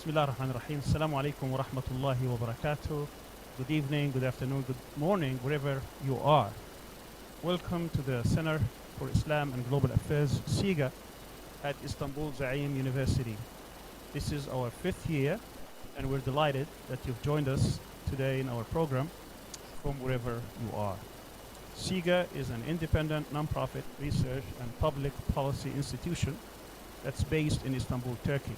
Bismillah ar-Rahman ar-Rahim. Assalamu alaikum wa rahmatullahi wa barakatuh. Good evening, good afternoon, good morning, wherever you are. Welcome to the Center for Islam and Global Affairs, SIGA, at Istanbul Zaim University. This is our 5th year, and we're delighted that you've joined us today in our program from wherever you are. SIGA is an independent, non-profit research and public policy institution that's based in Istanbul, Turkey.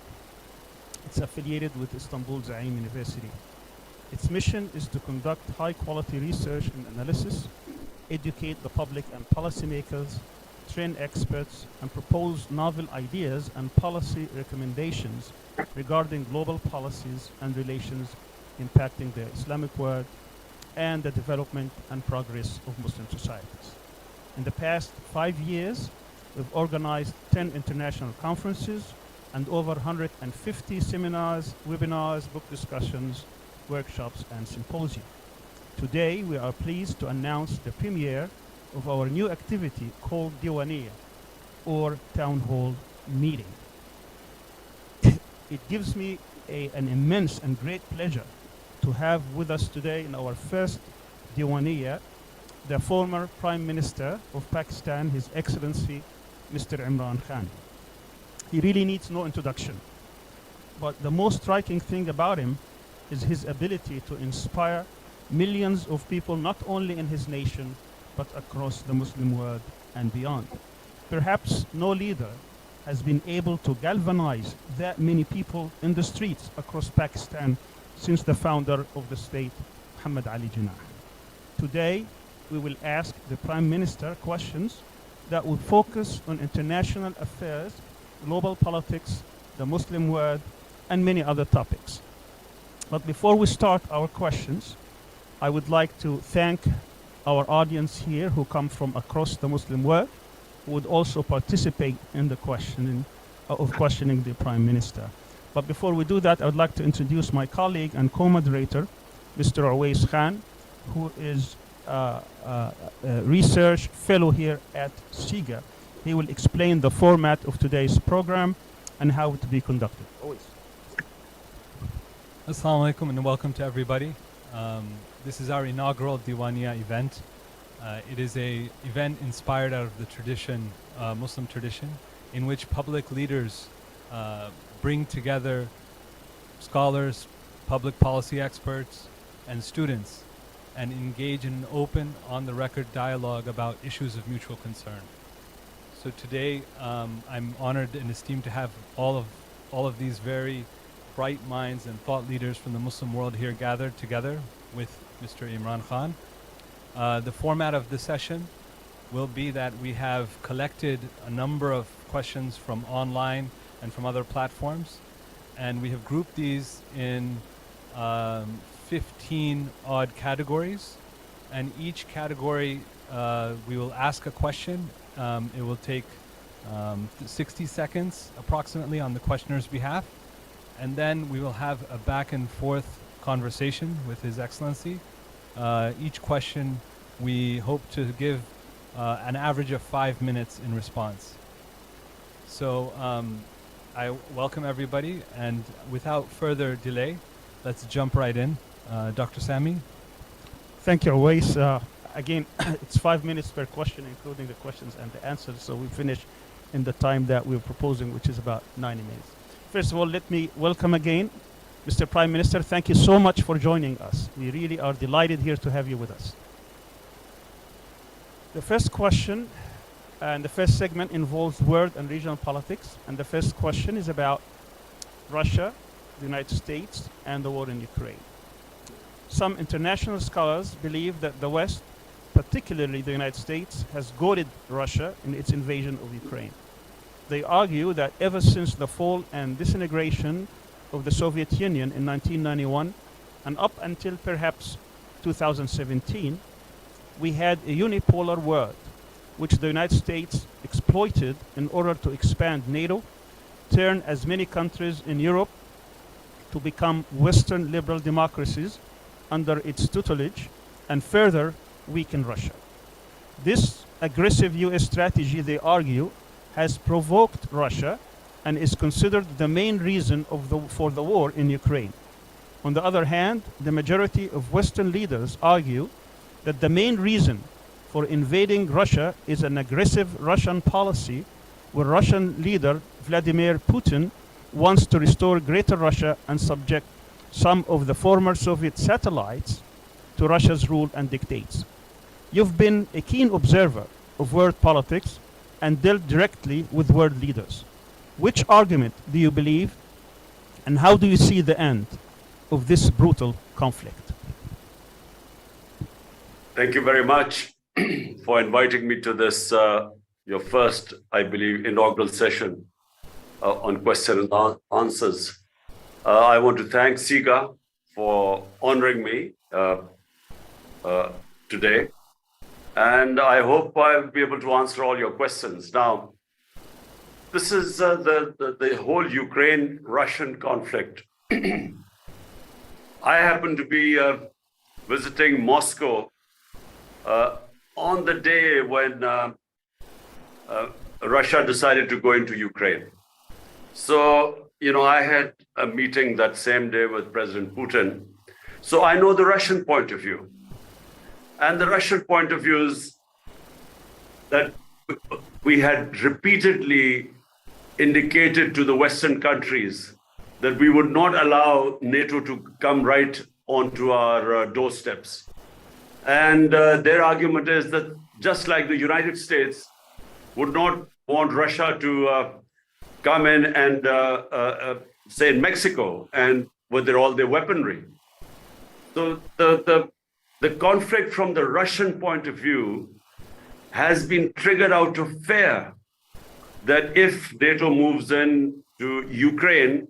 It's affiliated with Istanbul Zaim University. Its mission is to conduct high-quality research and analysis, educate the public and policymakers, train experts, and propose novel ideas and policy recommendations regarding global policies and relations impacting the Islamic world and the development and progress of Muslim societies. In the past 5 years, we've organized 10 international conferences and over 150 seminars, webinars, book discussions, workshops, and symposia. Today, we are pleased to announce the premiere of our new activity called Diwaniyya, or Town Hall Meeting. It gives me an immense and great pleasure to have with us today in our first Diwaniyya the former Prime Minister of Pakistan, His Excellency Mr. Imran Khan. He really needs no introduction, but the most striking thing about him is his ability to inspire millions of people not only in his nation but across the Muslim world and beyond. Perhaps no leader has been able to galvanize that many people in the streets across Pakistan since the founder of the state, Muhammad Ali Jinnah. Today, we will ask the Prime Minister questions that will focus on international affairs, global politics, the Muslim world, and many other topics. But before we start our questions, I would like to thank our audience here who come from across the Muslim world, who would also participate in the questioning the Prime Minister. But before we do that, I would like to introduce my colleague and co-moderator, Mr. Uwais Khan, who is a research fellow here at SIGA. He will explain the format of today's program and how it will be conducted. Always. Assalamu alaikum and welcome to everybody. This is our inaugural Diwaniyya event. It is an event inspired out of the tradition, Muslim tradition, in which public leaders bring together scholars, public policy experts, and students and engage in an open, on-the-record dialogue about issues of mutual concern. So today, I'm honored and esteemed to have all of these very bright minds and thought leaders from the Muslim world here gathered together with Mr. Imran Khan. The format of the session will be that we have collected a number of questions from online and from other platforms, and we have grouped these in 15 odd categories, and each category we will ask a question. It will take 60 seconds approximately on the questioner's behalf, and then we will have a back and forth conversation with His Excellency. Each question we hope to give an average of 5 minutes in response. So I welcome everybody, and without further delay, let's jump right in. Dr. Sami. Thank you, Uwais. Again, it's 5 minutes per question, including the questions and the answers, so we finish in the time that we're proposing, which is about 90 minutes. First of all, let me welcome again Mr. Prime Minister. Thank you so much for joining us. We really are delighted here to have you with us. The first question and the first segment involves world and regional politics, and the first question is about Russia, the United States, and the war in Ukraine. Some international scholars believe that the West, particularly the United States, has goaded Russia in its invasion of Ukraine. They argue that ever since the fall and disintegration of the Soviet Union in 1991 and up until perhaps 2017, we had a unipolar world which the United States exploited in order to expand NATO, turn as many countries in Europe to become Western liberal democracies under its tutelage, and further weaken Russia. This aggressive US strategy, they argue, has provoked Russia and is considered the main reason for the war in Ukraine. On the other hand, the majority of Western leaders argue that the main reason for invading Russia is an aggressive Russian policy where Russian leader Vladimir Putin wants to restore Greater Russia and subject some of the former Soviet satellites to Russia's rule and dictates. You've been a keen observer of world politics and dealt directly with world leaders. Which argument do you believe, and how do you see the end of this brutal conflict? Thank you very much for inviting me to this, your first, I believe, inaugural session on question and answers. I want to thank SIGA for honoring me today, and I hope I'll be able to answer all your questions. Now, this is the whole Ukraine-Russian conflict. I happen to be visiting Moscow on the day when Russia decided to go into Ukraine. So, I had a meeting that same day with President Putin. So I know the Russian point of view. And the Russian point of view is that we had repeatedly indicated to the Western countries that we would not allow NATO to come right onto our doorsteps. And their argument is that just like the United States would not want Russia to come in and say in Mexico and with all their weaponry. So the conflict from the Russian point of view has been triggered out of fear that if NATO moves in to Ukraine,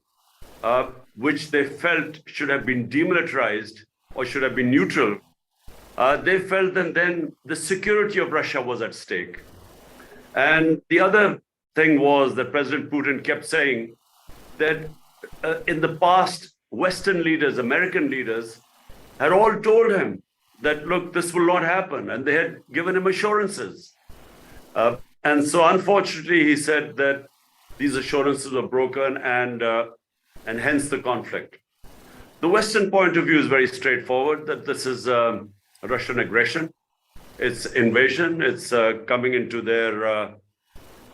which they felt should have been demilitarized or should have been neutral, they felt that then the security of Russia was at stake. And the other thing was that President Putin kept saying that in the past, Western leaders, American leaders, had all told him that, look, this will not happen. And they had given him assurances. And so unfortunately, he said that these assurances were broken and hence the conflict. The Western point of view is very straightforward, that this is Russian aggression. It's invasion. It's coming into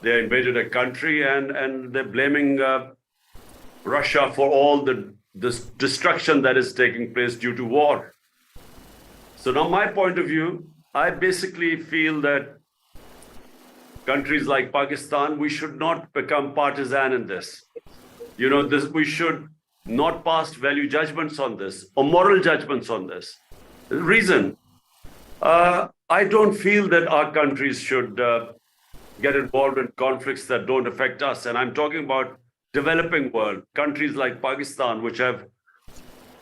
they invaded a country and they're blaming Russia for all the destruction that is taking place due to war. So now my point of view, I basically feel that countries like Pakistan, we should not become partisan in this. We should not pass value judgments on this or moral judgments on this. The reason, I don't feel that our countries should get involved in conflicts that don't affect us. And I'm talking about developing world, countries like Pakistan, which have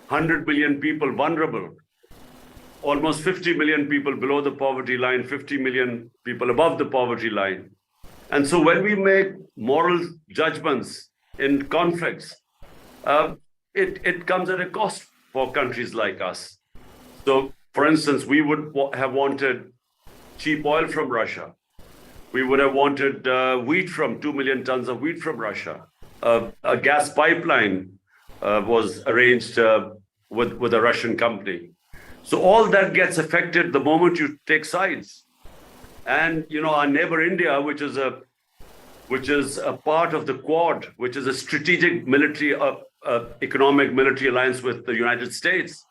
100 million people vulnerable, almost 50 million people below the poverty line, 50 million people above the poverty line. And so when we make moral judgments in conflicts, it comes at a cost for countries like us. So, for instance, we would have wanted cheap oil from Russia. We would have wanted wheat 2 million tons of wheat from Russia. A gas pipeline was arranged with a Russian company. So all that gets affected the moment you take sides. And our neighbor India, which is a part of the Quad, which is a strategic military, economic military alliance with the United States,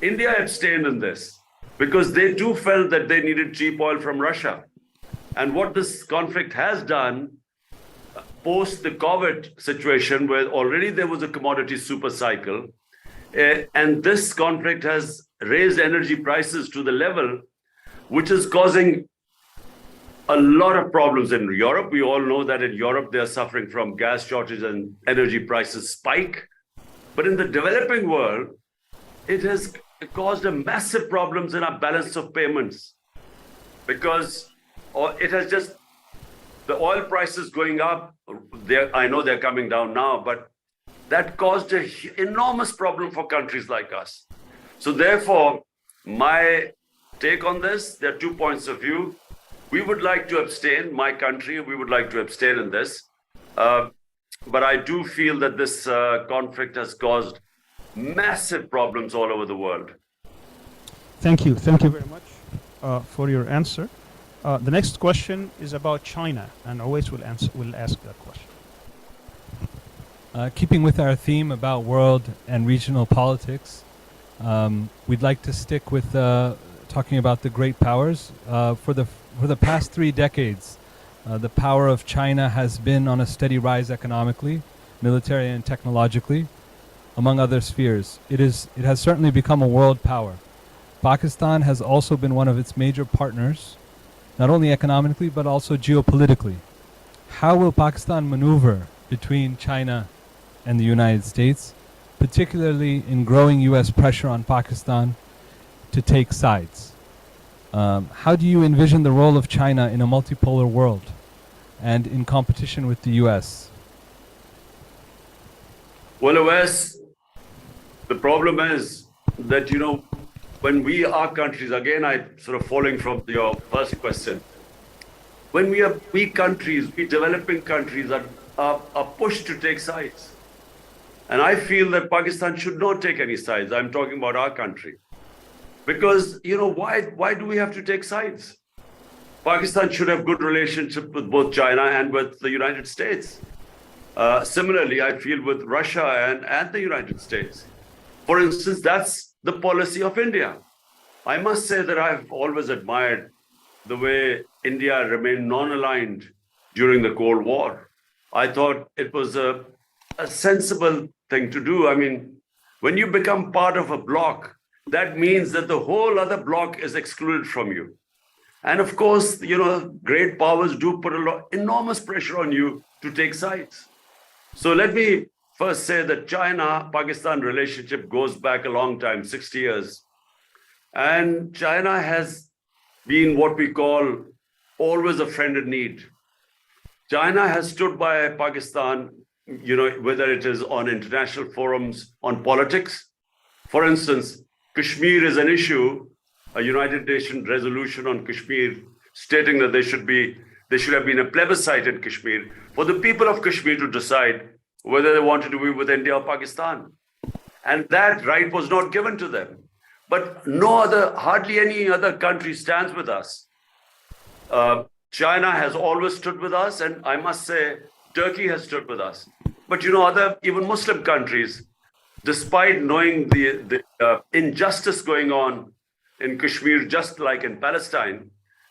India abstained in this because they too felt that they needed cheap oil from Russia. And what this conflict has done, post the COVID situation, where already there was a commodity super cycle, and this conflict has raised energy prices to the level which is causing a lot of problems in Europe. We all know that in Europe, they are suffering from gas shortage and energy prices spike. But in the developing world, it has caused a massive problems in our balance of payments because it has just, the oil prices going up, I know they're coming down now, but that caused an enormous problem for countries like us. So therefore, my take on this, there are 2 points of view. We would like to abstain, my country, we would like to abstain in this. but I do feel that this conflict has caused massive problems all over the world. Thank you. Thank you very much for your answer. The next question is about China, and Always will ask that question. Keeping with our theme about world and regional politics, we'd like to stick with talking about the great powers. For the past 3 decades, the power of China has been on a steady rise economically, military and technologically, among other spheres. It has certainly become a world power. Pakistan has also been one of its major partners, not only economically but also geopolitically. How will Pakistan maneuver between China and the United States, particularly in growing US pressure on Pakistan to take sides? How do you envision the role of China in a multipolar world and in competition with the US? Well, Wes, the problem is that, when we are countries, again, I sort of falling from your first question, when we are weak countries, we developing countries are pushed to take sides. And I feel that Pakistan should not take any sides. I'm talking about our country. Because, why do we have to take sides? Pakistan should have good relationship with both China and with the United States. Similarly, I feel with Russia and the United States. For instance, that's the policy of India. I must say that I've always admired the way India remained non-aligned during the Cold War. I thought it was a sensible thing to do. I mean, when you become part of a bloc, that means that the whole other bloc is excluded from you. And of course, great powers do put enormous pressure on you to take sides. So let me first say that China-Pakistan relationship goes back a long time, 60 years. And China has been what we call always a friend in need. China has stood by Pakistan, whether it is on international forums, on politics. For instance, Kashmir is an issue, a United Nations resolution on Kashmir stating that there should have been a plebiscite in Kashmir for the people of Kashmir to decide whether they wanted to be with India or Pakistan. And that right was not given to them. But hardly any other country stands with us. China has always stood with us, and I must say, Turkey has stood with us. But even Muslim countries, despite knowing the injustice going on in Kashmir, just like in Palestine,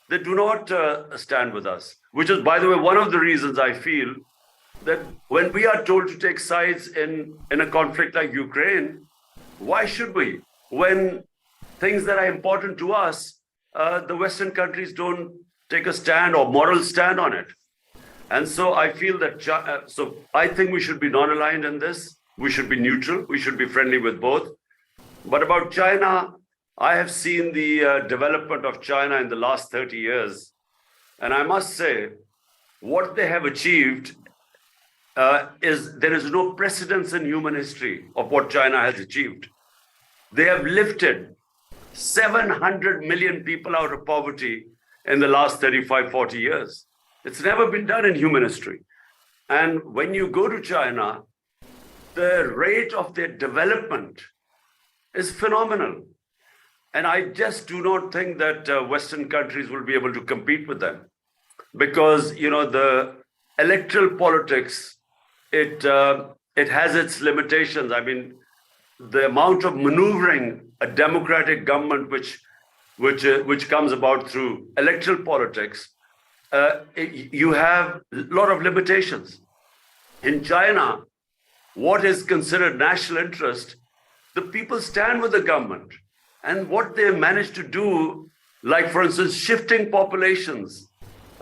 they do not stand with us, which is, by the way, one of the reasons I feel that when we are told to take sides in a conflict like Ukraine, why should we? When things that are important to us, the Western countries don't take a stand or moral stand on it. And so I feel that, I think we should be non-aligned in this. We should be neutral. We should be friendly with both. But about China, I have seen the development of China in the last 30 years. And I must say, what they have achieved there is no precedence in human history of what China has achieved. They have lifted 700 million people out of poverty in the last 35, 40 years. It's never been done in human history. And when you go to China, the rate of their development is phenomenal. And I just do not think that Western countries will be able to compete with them. Because, the electoral politics, it has its limitations. I mean, the amount of maneuvering a democratic government which comes about through electoral politics, you have a lot of limitations. In China, what is considered national interest, the people stand with the government. And what they managed to do, like, for instance, shifting populations,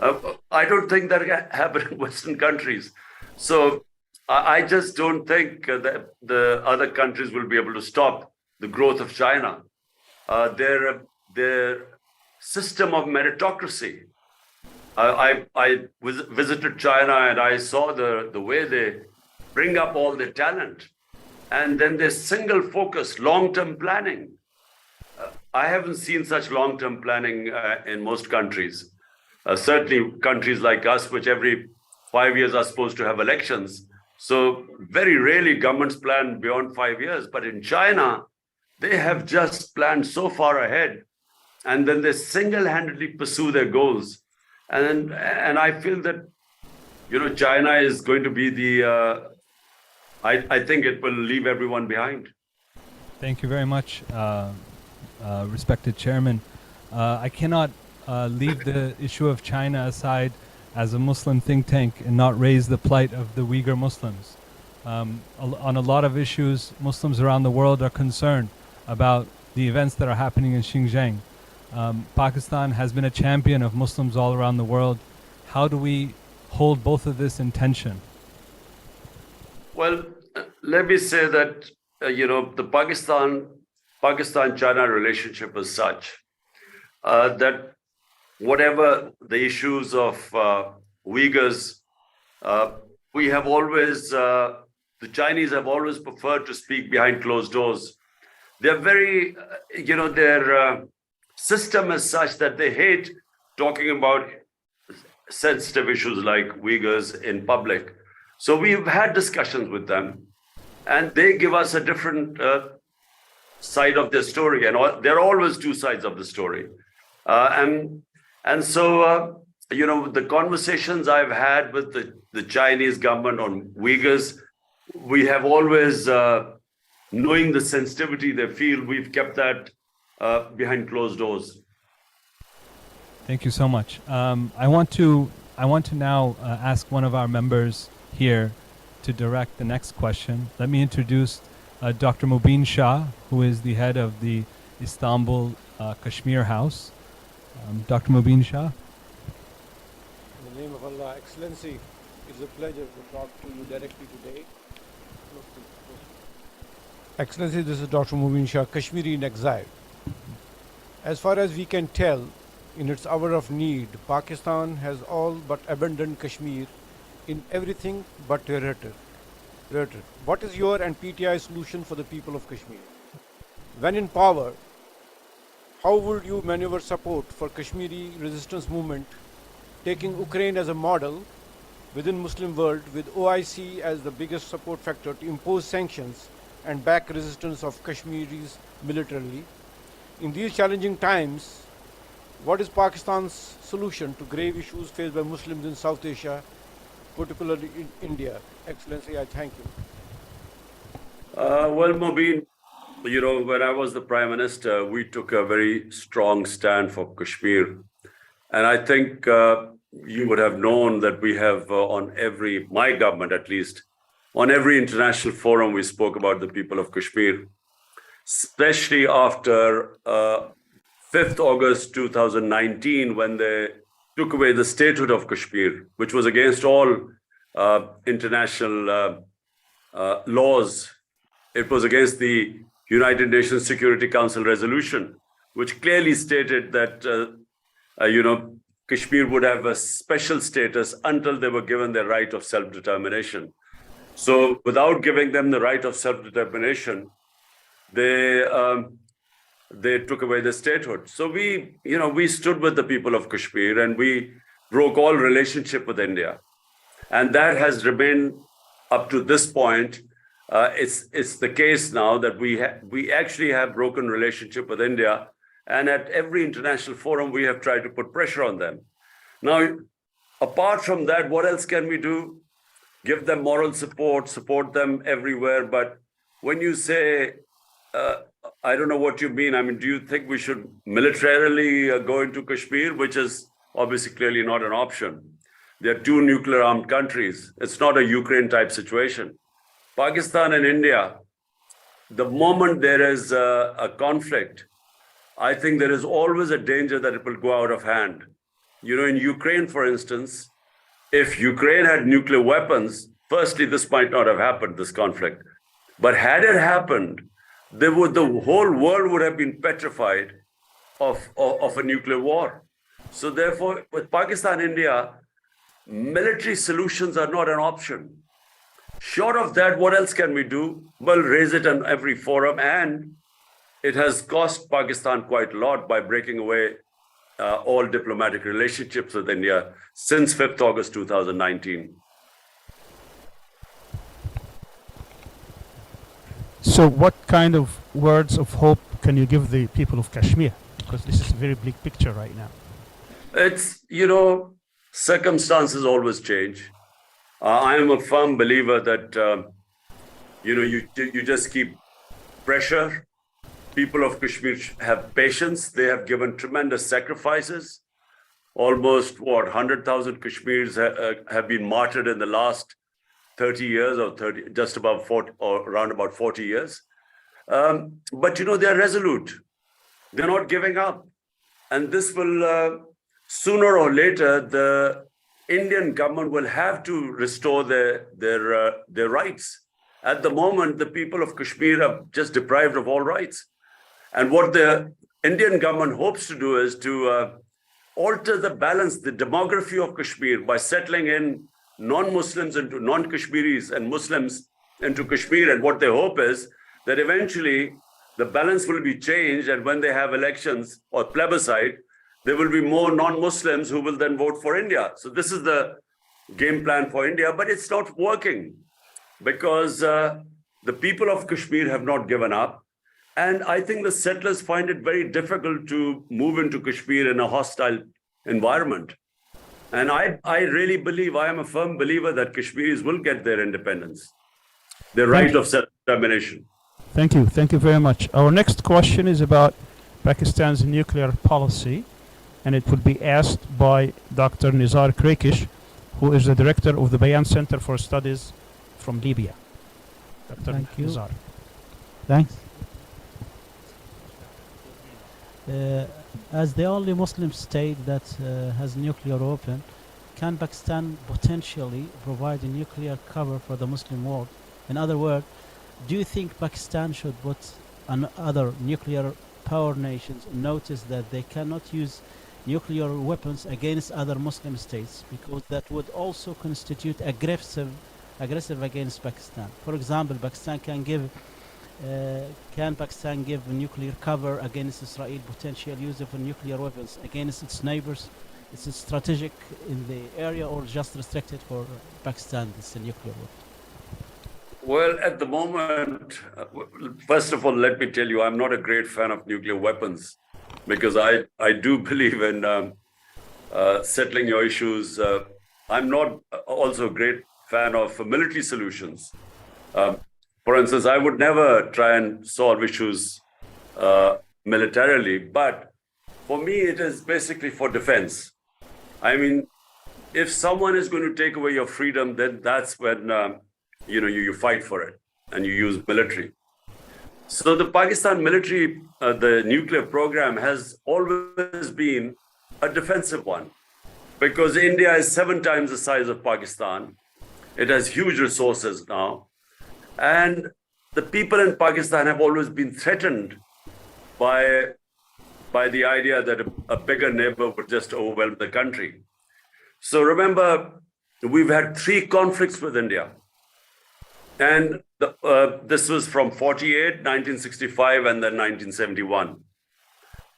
I don't think that can happen in Western countries. So I just don't think that the other countries will be able to stop the growth of China. Their system of meritocracy. I visited China and I saw the way they bring up all their talent. And then their single focus, long-term planning. I haven't seen such long-term planning in most countries. Certainly countries like us, which every 5 years are supposed to have elections, So very rarely governments plan beyond 5 years. But in China, they have just planned so far ahead, and then they single-handedly pursue their goals. And I feel that, China is going to be I think it will leave everyone behind. Thank you very much, respected Chairman. I cannot leave the issue of China aside as a Muslim think tank and not raise the plight of the Uyghur Muslims. On a lot of issues, Muslims around the world are concerned about the events that are happening in Xinjiang. Pakistan has been a champion of Muslims all around the world. How do we hold both of this in tension? Well, let me say that, the Pakistan-China relationship is such that whatever the issues of Uyghurs, we have always, the Chinese have always preferred to speak behind closed doors. They're very, their system is such that they hate talking about sensitive issues like Uyghurs in public. So we've had discussions with them, and they give us a different side of their story. And there are always two sides of the story. And so, the conversations I've had with the Chinese government on Uyghurs, we have always, knowing the sensitivity they feel, we've kept that behind closed doors. Thank you so much. I want to now ask one of our members here to direct the next question. Let me introduce Dr. Mubin Shah, who is the head of the Istanbul Kashmir House. Dr. Mubin Shah. In the name of Allah, Excellency, it's a pleasure to talk to you directly today. Excellency, this is Dr. Mubin Shah, Kashmiri in exile. As far as we can tell, in its hour of need, Pakistan has all but abandoned Kashmir in everything but rhetoric. What is your and PTI solution for the people of Kashmir? When in power, how would you maneuver support for Kashmiri resistance movement, taking Ukraine as a model within Muslim world, with OIC as the biggest support factor to impose sanctions and back resistance of Kashmiris militarily? In these challenging times, what is Pakistan's solution to grave issues faced by Muslims in South Asia, particularly in India? Excellency, I thank you. Well, Mubin, when I was the Prime Minister, we took a very strong stand for Kashmir. And I think you would have known that we have my government at least, on every international forum, we spoke about the people of Kashmir, especially after 5th August 2019, when they took away the statehood of Kashmir, which was against all international laws. It was against the United Nations Security Council resolution, which clearly stated that, Kashmir would have a special status until they were given their right of self-determination. So without giving them the right of self-determination, they took away the statehood. So we stood with the people of Kashmir, and we broke all relationship with India. And that has remained up to this point. It's the case now that we actually have broken relationship with India, and at every international forum we have tried to put pressure on them. Now, apart from that, what else can we do? Give them moral support them everywhere. But when you say, I don't know what you mean. I mean, do you think we should militarily go into Kashmir, which is obviously clearly not an option? There are two nuclear armed countries. It's not a Ukraine type situation. Pakistan and India, the moment there is a conflict, I think there is always a danger that it will go out of hand. In Ukraine, for instance, if Ukraine had nuclear weapons, firstly, this might not have happened, this conflict. But had it happened, the whole world would have been petrified of a nuclear war. So therefore, with Pakistan, India, military solutions are not an option. Short of that, what else can we do? Well, raise it on every forum, and it has cost Pakistan quite a lot by breaking away all diplomatic relationships with India since 5th August 2019. So, what kind of words of hope can you give the people of Kashmir? Because this is a very bleak picture right now. It's, circumstances always change. I am a firm believer that, you just keep pressure. People of Kashmir have patience. They have given tremendous sacrifices. Almost, 100,000 Kashmiris have been martyred in the last 30 years or just about 40 or around about 40 years. But, they're resolute. They're not giving up. And this will, sooner or later, the Indian government will have to restore their rights. At the moment, the people of Kashmir are just deprived of all rights. And what the Indian government hopes to do is to alter the balance, the demography of Kashmir by settling in non-Muslims into non-Kashmiris and Muslims into Kashmir. And what they hope is that eventually the balance will be changed, and when they have elections or plebiscite, there will be more non-Muslims who will then vote for India. So this is the game plan for India, but it's not working because the people of Kashmir have not given up. And I think the settlers find it very difficult to move into Kashmir in a hostile environment. And I really believe, I am a firm believer that Kashmiris will get their independence, their right of self-determination. Thank you. Thank you very much. Our next question is about Pakistan's nuclear policy, and it will be asked by Dr. Nizar Krekish, who is the director of the Bayan Center for Studies from Libya. Dr. Thank you. Nizar. Thanks. As the only Muslim state that has nuclear weapon, can Pakistan potentially provide a nuclear cover for the Muslim world? In other words, do you think Pakistan should put other nuclear power nations notice that they cannot use nuclear weapons against other Muslim states, because that would also constitute aggressive against Pakistan? For example, can Pakistan give nuclear cover against Israel potential use of nuclear weapons against its neighbors? Is it strategic in the area or just restricted for Pakistan, this nuclear weapon? Well, at the moment, first of all, let me tell you, I'm not a great fan of nuclear weapons because I do believe in settling your issues. I'm not also a great fan of military solutions. For instance, I would never try and solve issues militarily, but for me, it is basically for defense. I mean, if someone is going to take away your freedom, then that's when you fight for it and you use military. So the Pakistan military, the nuclear program has always been a defensive one because India is 7 times the size of Pakistan. It has huge resources now. And the people in Pakistan have always been threatened by the idea that a bigger neighbor would just overwhelm the country. So remember, we've had 3 conflicts with India. And this was from 48, 1965, and then 1971.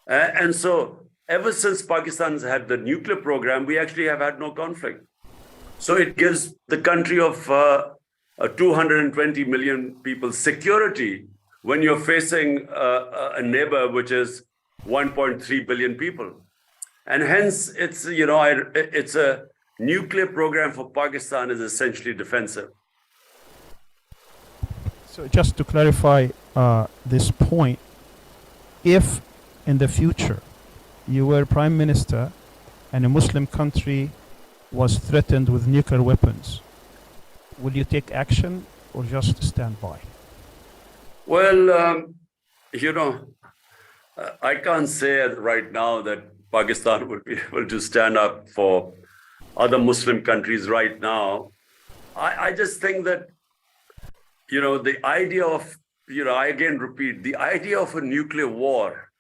And so ever since Pakistan's had the nuclear program, we actually have had no conflict. So it gives the country of 220 million people security when you're facing a neighbor which is 1.3 billion people. And hence, it's a nuclear program for Pakistan is essentially defensive. So just to clarify this point, if in the future you were prime minister and a Muslim country was threatened with nuclear weapons, will you take action or just stand by? Well, I can't say right now that Pakistan would be able to stand up for other Muslim countries right now. I just think that, the idea of, I again repeat, the idea of a nuclear war,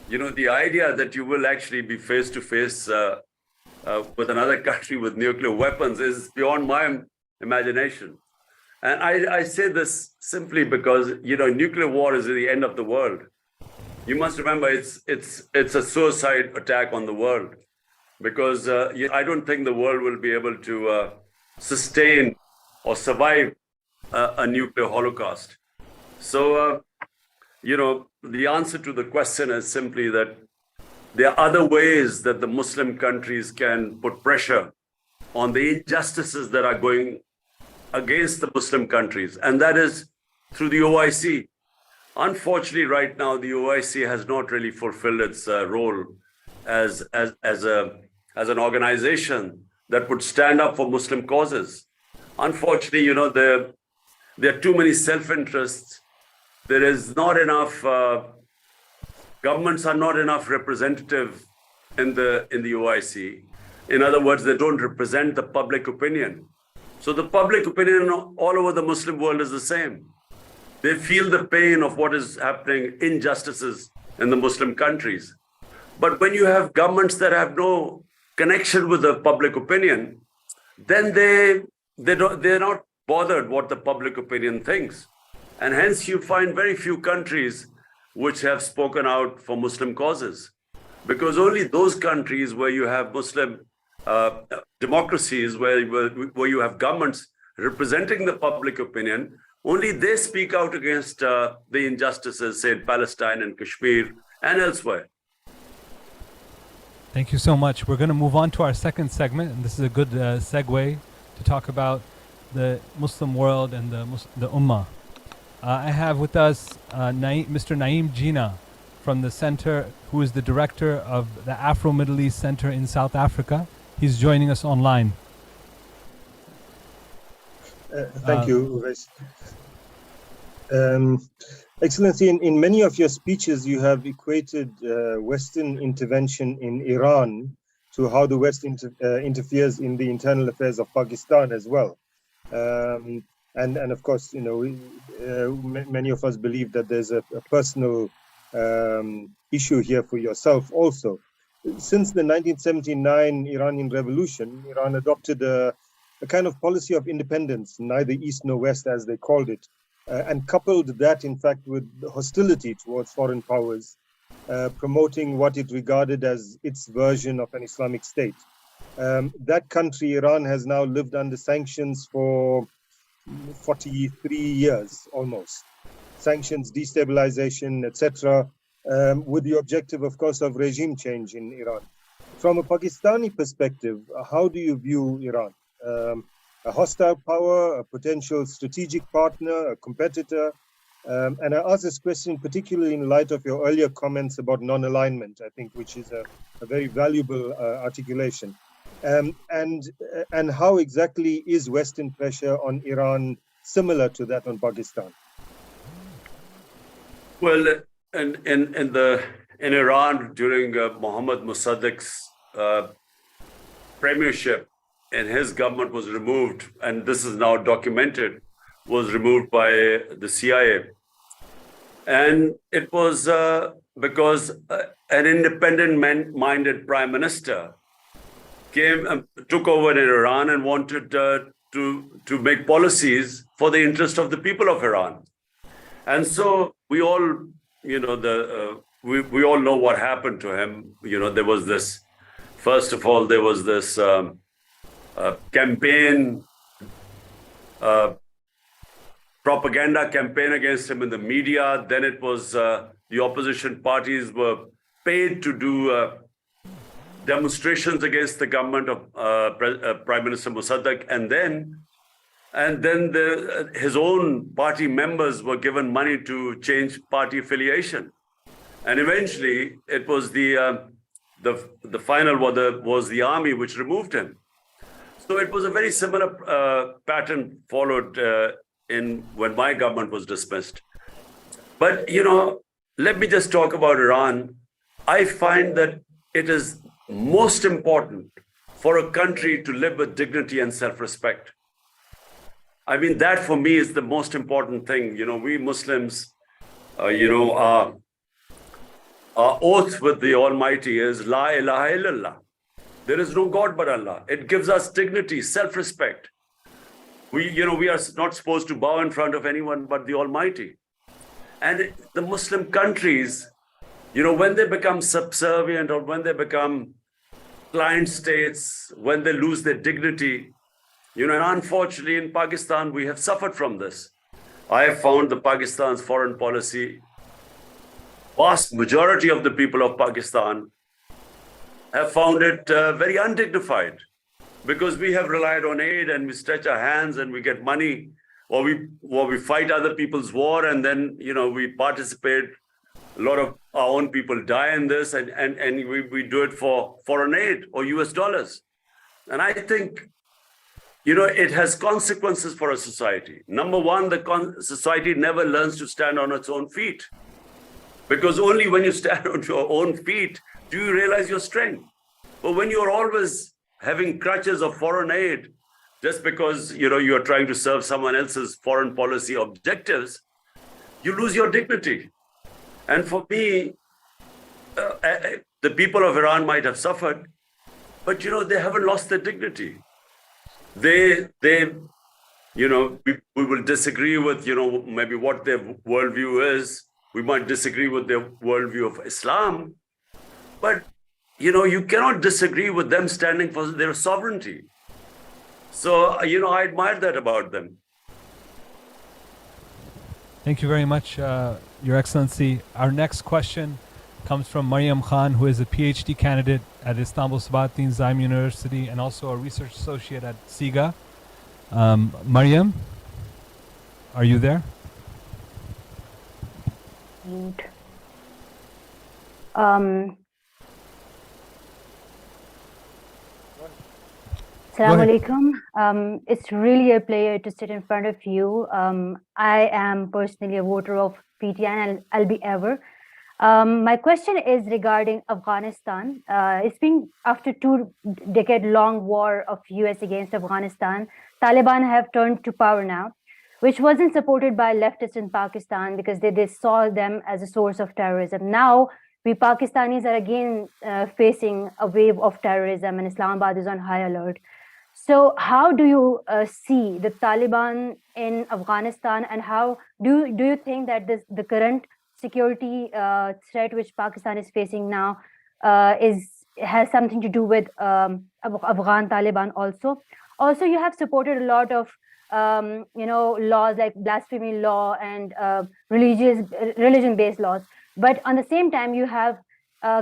the idea that you will actually be face to face with another country with nuclear weapons is beyond my imagination. And I say this simply because, nuclear war is the end of the world. You must remember it's a suicide attack on the world because I don't think the world will be able to sustain or survive a nuclear holocaust. So, the answer to the question is simply that there are other ways that the Muslim countries can put pressure on the injustices that are going against the Muslim countries, and that is through the OIC. Unfortunately, right now, the OIC has not really fulfilled its role as an organization that would stand up for Muslim causes. Unfortunately, there are too many self-interests. There is not enough. Governments are not enough representative in the OIC. In other words, they don't represent the public opinion. So the public opinion all over the Muslim world is the same. They feel the pain of what is happening, injustices in the Muslim countries. But when you have governments that have no connection with the public opinion, then they're not bothered what the public opinion thinks. And hence you find very few countries which have spoken out for Muslim causes. Because only those countries where you have Muslim democracies, where you have governments representing the public opinion, only they speak out against the injustices, say, in Palestine and Kashmir and elsewhere. Thank you so much. We're going to move on to our second segment, and this is a good segue to talk about the Muslim world and the Ummah. I have with us Mr. Naeem Jinnah from the center, who is the director of the Afro-Middle East Center in South Africa. He's joining us online. Thank you, Uwais. Excellency, in many of your speeches, you have equated Western intervention in Iran to how the West interferes in the internal affairs of Pakistan as well. And of course, many of us believe that there's a personal issue here for yourself also. Since the 1979 Iranian Revolution, Iran adopted a kind of policy of independence, neither East nor West, as they called it, and coupled that, in fact, with hostility towards foreign powers, promoting what it regarded as its version of an Islamic state. That country, Iran, has now lived under sanctions for 43 years almost. Sanctions, destabilization, etc., with the objective, of course, of regime change in Iran. From a Pakistani perspective, how do you view Iran? A hostile power, a potential strategic partner, a competitor? And I ask this question particularly in light of your earlier comments about non-alignment, I think, which is a very valuable articulation. And how exactly is Western pressure on Iran similar to that on Pakistan? Well, in Iran during Mohammad Mossadegh's premiership, and his government was removed, and this is now documented, was removed by the CIA. And it was because an independent-minded prime minister took over in Iran and wanted to make policies for the interest of the people of Iran. And so we all, we all know what happened to him. There was this, first of all, there was this campaign, propaganda campaign against him in the media. Then it was the opposition parties were paid to do demonstrations against the government of Prime Minister Mossadegh, and then his own party members were given money to change party affiliation, and eventually it was the final was the army which removed him. So it was a very similar pattern followed when my government was dismissed. But let me just talk about Iran. I find that it is most important for a country to live with dignity and self-respect. I mean, that for me is the most important thing. We Muslims, our oath with the Almighty is La ilaha illallah. There is no God but Allah. It gives us dignity, self-respect. We are not supposed to bow in front of anyone but the Almighty. And the Muslim countries, when they become subservient or when they become client states, when they lose their dignity, and unfortunately in Pakistan, we have suffered from this. I have found the Pakistan's foreign policy, vast majority of the people of Pakistan have found it very undignified, because we have relied on aid and we stretch our hands and we get money, or we fight other people's war, and then we participate. A lot of our own people die in this, and we do it for foreign aid or US dollars. And I think it has consequences for a society. Number one, the society never learns to stand on its own feet, because only when you stand on your own feet do you realize your strength. But when you're always having crutches of foreign aid, just because you're trying to serve someone else's foreign policy objectives, you lose your dignity. And for me, the people of Iran might have suffered, but they haven't lost their dignity. We will disagree with maybe what their worldview is. We might disagree with their worldview of Islam, but you cannot disagree with them standing for their sovereignty. So I admire that about them. Thank you very much, Your Excellency. Our next question comes from Imran Khan, who is a PhD candidate at Istanbul Sabahattin Zaim University and also a research associate at SIGA. Mariam, are you there? Assalamu alaikum. It's really a pleasure to sit in front of you. I am personally a voter of PTI and I'll be ever. My question is regarding Afghanistan. It's been after 2-decade-long war of US against Afghanistan. Taliban have turned to power now, which wasn't supported by leftists in Pakistan because they saw them as a source of terrorism. Now, we Pakistanis are again facing a wave of terrorism, and Islamabad is on high alert. So how do you see the Taliban in Afghanistan, and how do you think that the current security threat which Pakistan is facing now has something to do with Afghan Taliban also? Also, you have supported a lot of laws like blasphemy law and religion-based laws, but on the same time you have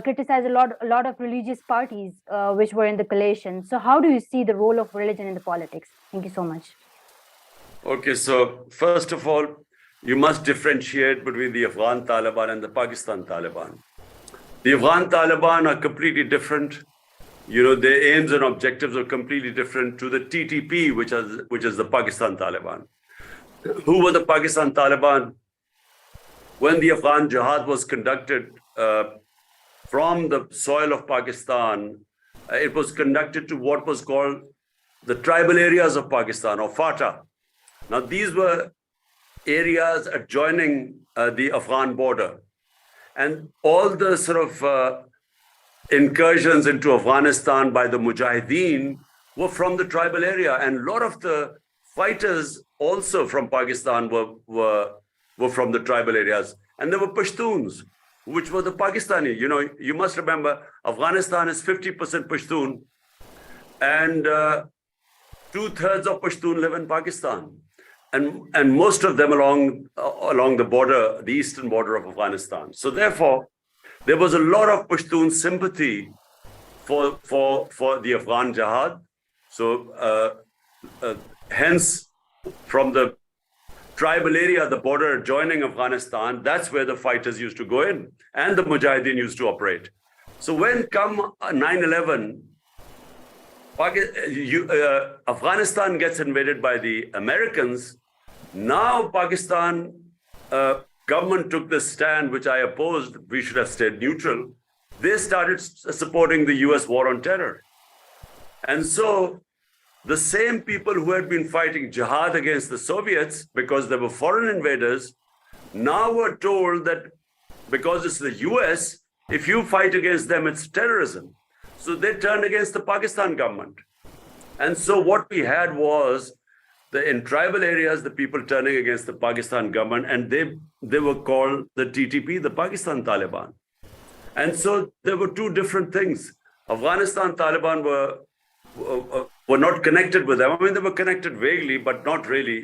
criticized a lot of religious parties which were in the coalition. So how do you see the role of religion in the politics? Thank you so much. Okay, so first of all, you must differentiate between the Afghan Taliban and the Pakistan Taliban. The Afghan Taliban are completely different. Their aims and objectives are completely different to the TTP, which is the Pakistan Taliban. Who were the Pakistan Taliban? When the Afghan Jihad was conducted from the soil of Pakistan, it was conducted to what was called the tribal areas of Pakistan, or FATA. Now, these were areas adjoining the Afghan border. And all the sort of incursions into Afghanistan by the Mujahideen were from the tribal area. And a lot of the fighters also from Pakistan were from the tribal areas. And there were Pashtuns, which were the Pakistani. You must remember, Afghanistan is 50% Pashtun, and 2/3 of Pashtun live in Pakistan. And most of them along the border, the eastern border of Afghanistan. So therefore, there was a lot of Pashtun sympathy for the Afghan Jihad. So hence, from the tribal area, the border adjoining Afghanistan, that's where the fighters used to go in, and the Mujahideen used to operate. So when come 9/11, Afghanistan gets invaded by the Americans. Now Pakistan government took this stand, which I opposed. We should have stayed neutral. They started supporting the US war on terror. And so the same people who had been fighting jihad against the Soviets because they were foreign invaders now were told that because it's the US, if you fight against them, it's terrorism. So they turned against the Pakistan government. And so what we had was in tribal areas, the people turning against the Pakistan government, and they were called the TTP, the Pakistan Taliban. And so there were two different things. Afghanistan Taliban were not connected with them. I mean, they were connected vaguely, but not really.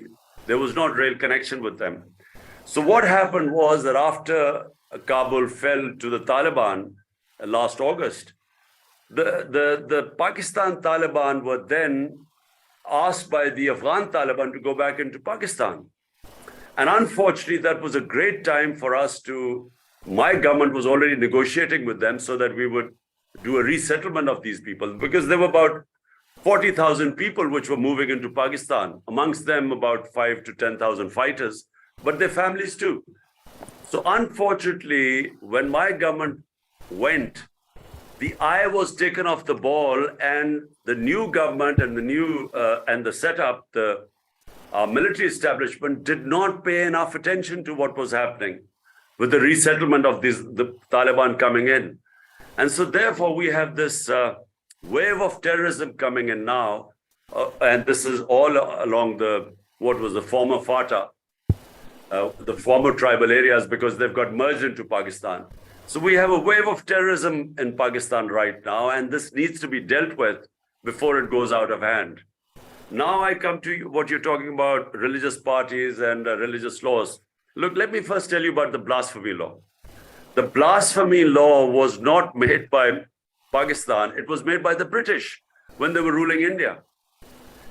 There was no rail connection with them. So what happened was that after Kabul fell to the Taliban last August, the Pakistan Taliban were then asked by the Afghan Taliban to go back into Pakistan. And unfortunately, that was a great time for us to, my government was already negotiating with them so that we would do a resettlement of these people, because there were about 40,000 people which were moving into Pakistan, amongst them about 5,000 to 10,000 fighters, but their families too. So unfortunately, when my government went, the eye was taken off the ball, and the new government and the new and the setup, the military establishment did not pay enough attention to what was happening with the resettlement of the Taliban coming in. And so therefore we have this wave of terrorism coming in now, and this is all along what was the former FATA, the former tribal areas, because they've got merged into Pakistan. So we have a wave of terrorism in Pakistan right now, and this needs to be dealt with before it goes out of hand. Now I come to what you're talking about, religious parties and religious laws. Look, let me first tell you about the blasphemy law. The blasphemy law was not made by Pakistan, it was made by the British when they were ruling India.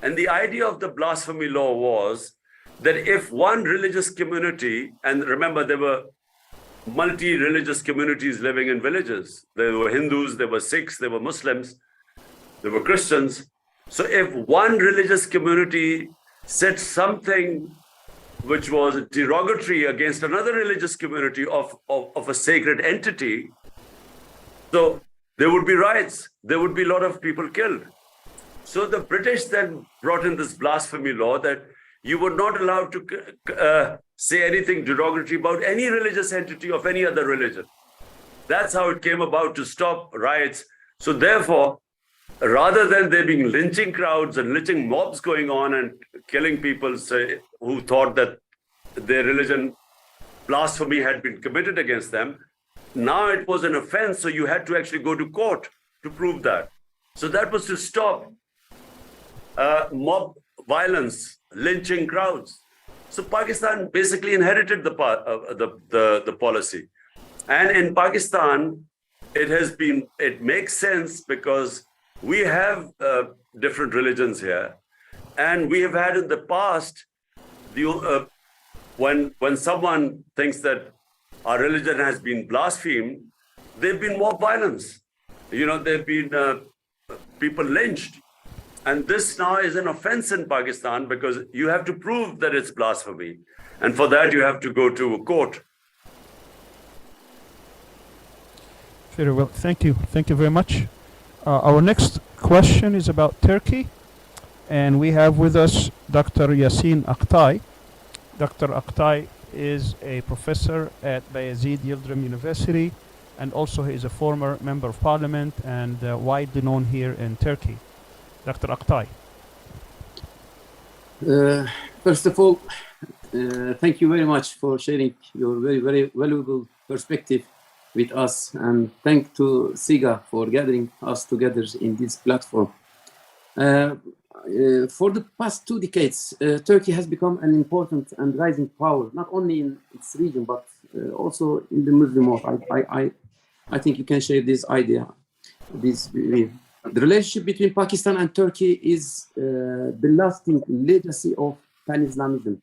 And the idea of the blasphemy law was that if one religious community, and remember there were multi-religious communities living in villages. There were Hindus, there were Sikhs, there were Muslims, there were Christians. So if one religious community said something which was derogatory against another religious community of a sacred entity, so there would be riots, there would be a lot of people killed. So the British then brought in this blasphemy law that you were not allowed to say anything derogatory about any religious entity of any other religion. That's how it came about, to stop riots. So therefore, rather than there being lynching crowds and lynching mobs going on and killing people who thought that their religion blasphemy had been committed against them, now it was an offense, so you had to actually go to court to prove that. So that was to stop mob violence, lynching crowds. So Pakistan basically inherited the policy. And in Pakistan, it makes sense because we have different religions here. And we have had in the past, when someone thinks that our religion has been blasphemed, there have been mob violence. There have been people lynched. And this now is an offense in Pakistan because you have to prove that it's blasphemy. And for that, you have to go to a court. Very well. Thank you. Thank you very much. Our next question is about Turkey. And we have with us Dr. Yasin Aktay. Dr. Aktay is a professor at Bayezid Yildirim University. And also he is a former member of parliament and widely known here in Turkey. Dr. Aktay. First of all, thank you very much for sharing your very, very valuable perspective with us, and thank to SIGA for gathering us together in this platform. For the past 2 decades, Turkey has become an important and rising power, not only in its region, but also in the Muslim world. I think you can share this idea, this view. The relationship between Pakistan and Turkey is the lasting legacy of Pan-Islamism.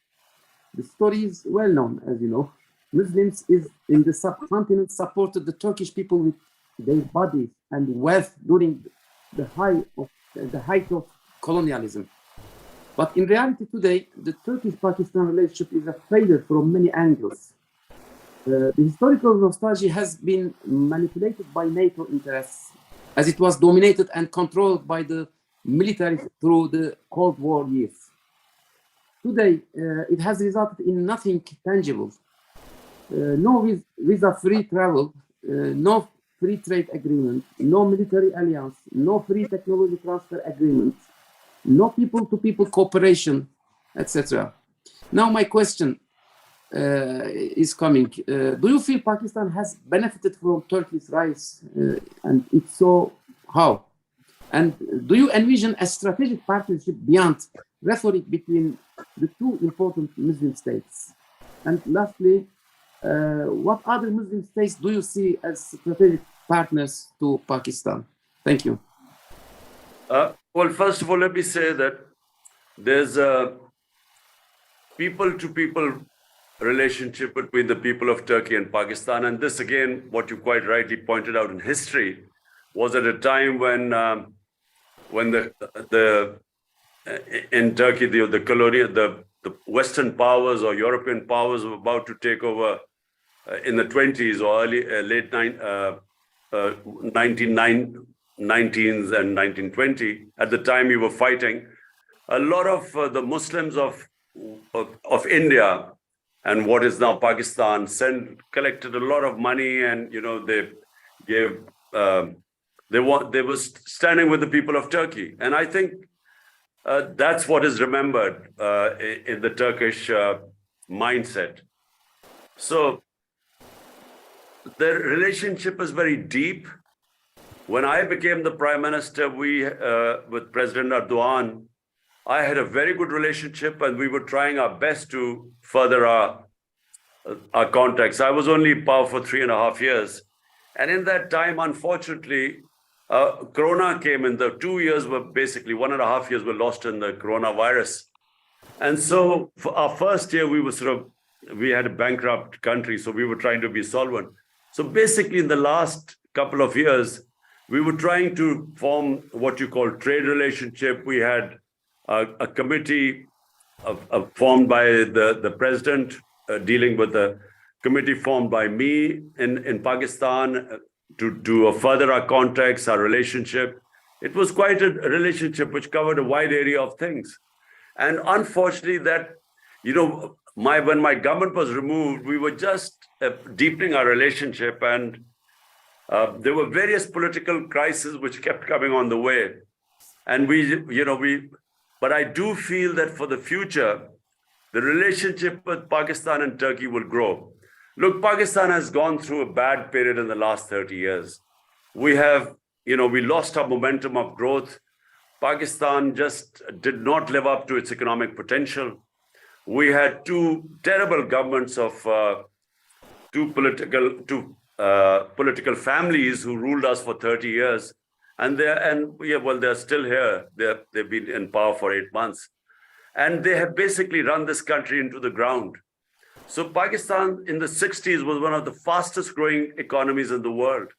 The story is well known, as you know. Muslims in the subcontinent supported the Turkish people with their bodies and wealth during the height of colonialism. But in reality today, the Turkish-Pakistan relationship is a failure from many angles. The historical nostalgia has been manipulated by NATO interests, as it was dominated and controlled by the military through the Cold War years. Today, it has resulted in nothing tangible. No visa-free travel, no free trade agreement, no military alliance, no free technology transfer agreement, no people-to-people cooperation, etc. Now my question is coming. Do you feel Pakistan has benefited from Turkey's rise? And if so, how? And do you envision a strategic partnership beyond rhetoric between the two important Muslim states? And lastly, what other Muslim states do you see as strategic partners to Pakistan? Thank you. Well, first of all, let me say that there's a people-to-people relationship between the people of Turkey and Pakistan. And this, again, what you quite rightly pointed out in history, was at a time when in Turkey, the Western powers or European powers were about to take over in the 20s or late 1919s and 1920. At the time, we were fighting. A lot of the Muslims of India and what is now Pakistan collected a lot of money, and they gave. They were standing with the people of Turkey, and I think that's what is remembered in the Turkish mindset. So the relationship is very deep. When I became the prime minister, with President Erdogan, I had a very good relationship, and we were trying our best to further our contacts. I was only in power for 3.5 years, and in that time, unfortunately, Corona came in. The 2 years were basically 1.5 years were lost in the coronavirus. And so for our first year, we had a bankrupt country, so we were trying to be solvent. So basically in the last couple of years, we were trying to form what you call trade relationship. We had a committee formed by the president dealing with the committee formed by me in Pakistan to further our contacts, our relationship. It was quite a relationship which covered a wide area of things. And unfortunately when my government was removed, we were just deepening our relationship, and there were various political crises which kept coming on the way. And but I do feel that for the future, the relationship with Pakistan and Turkey will grow. Look, Pakistan has gone through a bad period in the last 30 years. We lost our momentum of growth. Pakistan just did not live up to its economic potential. We had two terrible governments of two political families who ruled us for 30 years. And they're still here. They've been in power for 8 months. And they have basically run this country into the ground. So Pakistan in the 60s was one of the fastest growing economies in the world.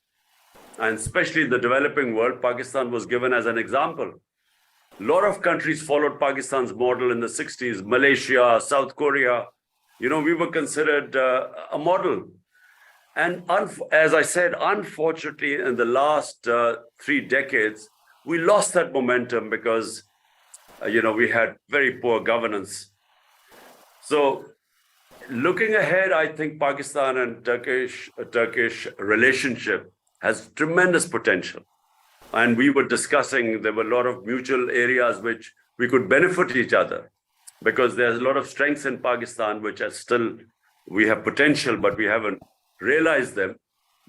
And especially in the developing world, Pakistan was given as an example. A lot of countries followed Pakistan's model in the 60s, Malaysia, South Korea. We were considered a model. And as I said, unfortunately, in the last 3 decades, we lost that momentum because, we had very poor governance. So looking ahead, I think Pakistan and Turkish relationship has tremendous potential. And we were discussing, there were a lot of mutual areas which we could benefit each other, because there's a lot of strengths in Pakistan, which are we have potential, but we haven't realized them.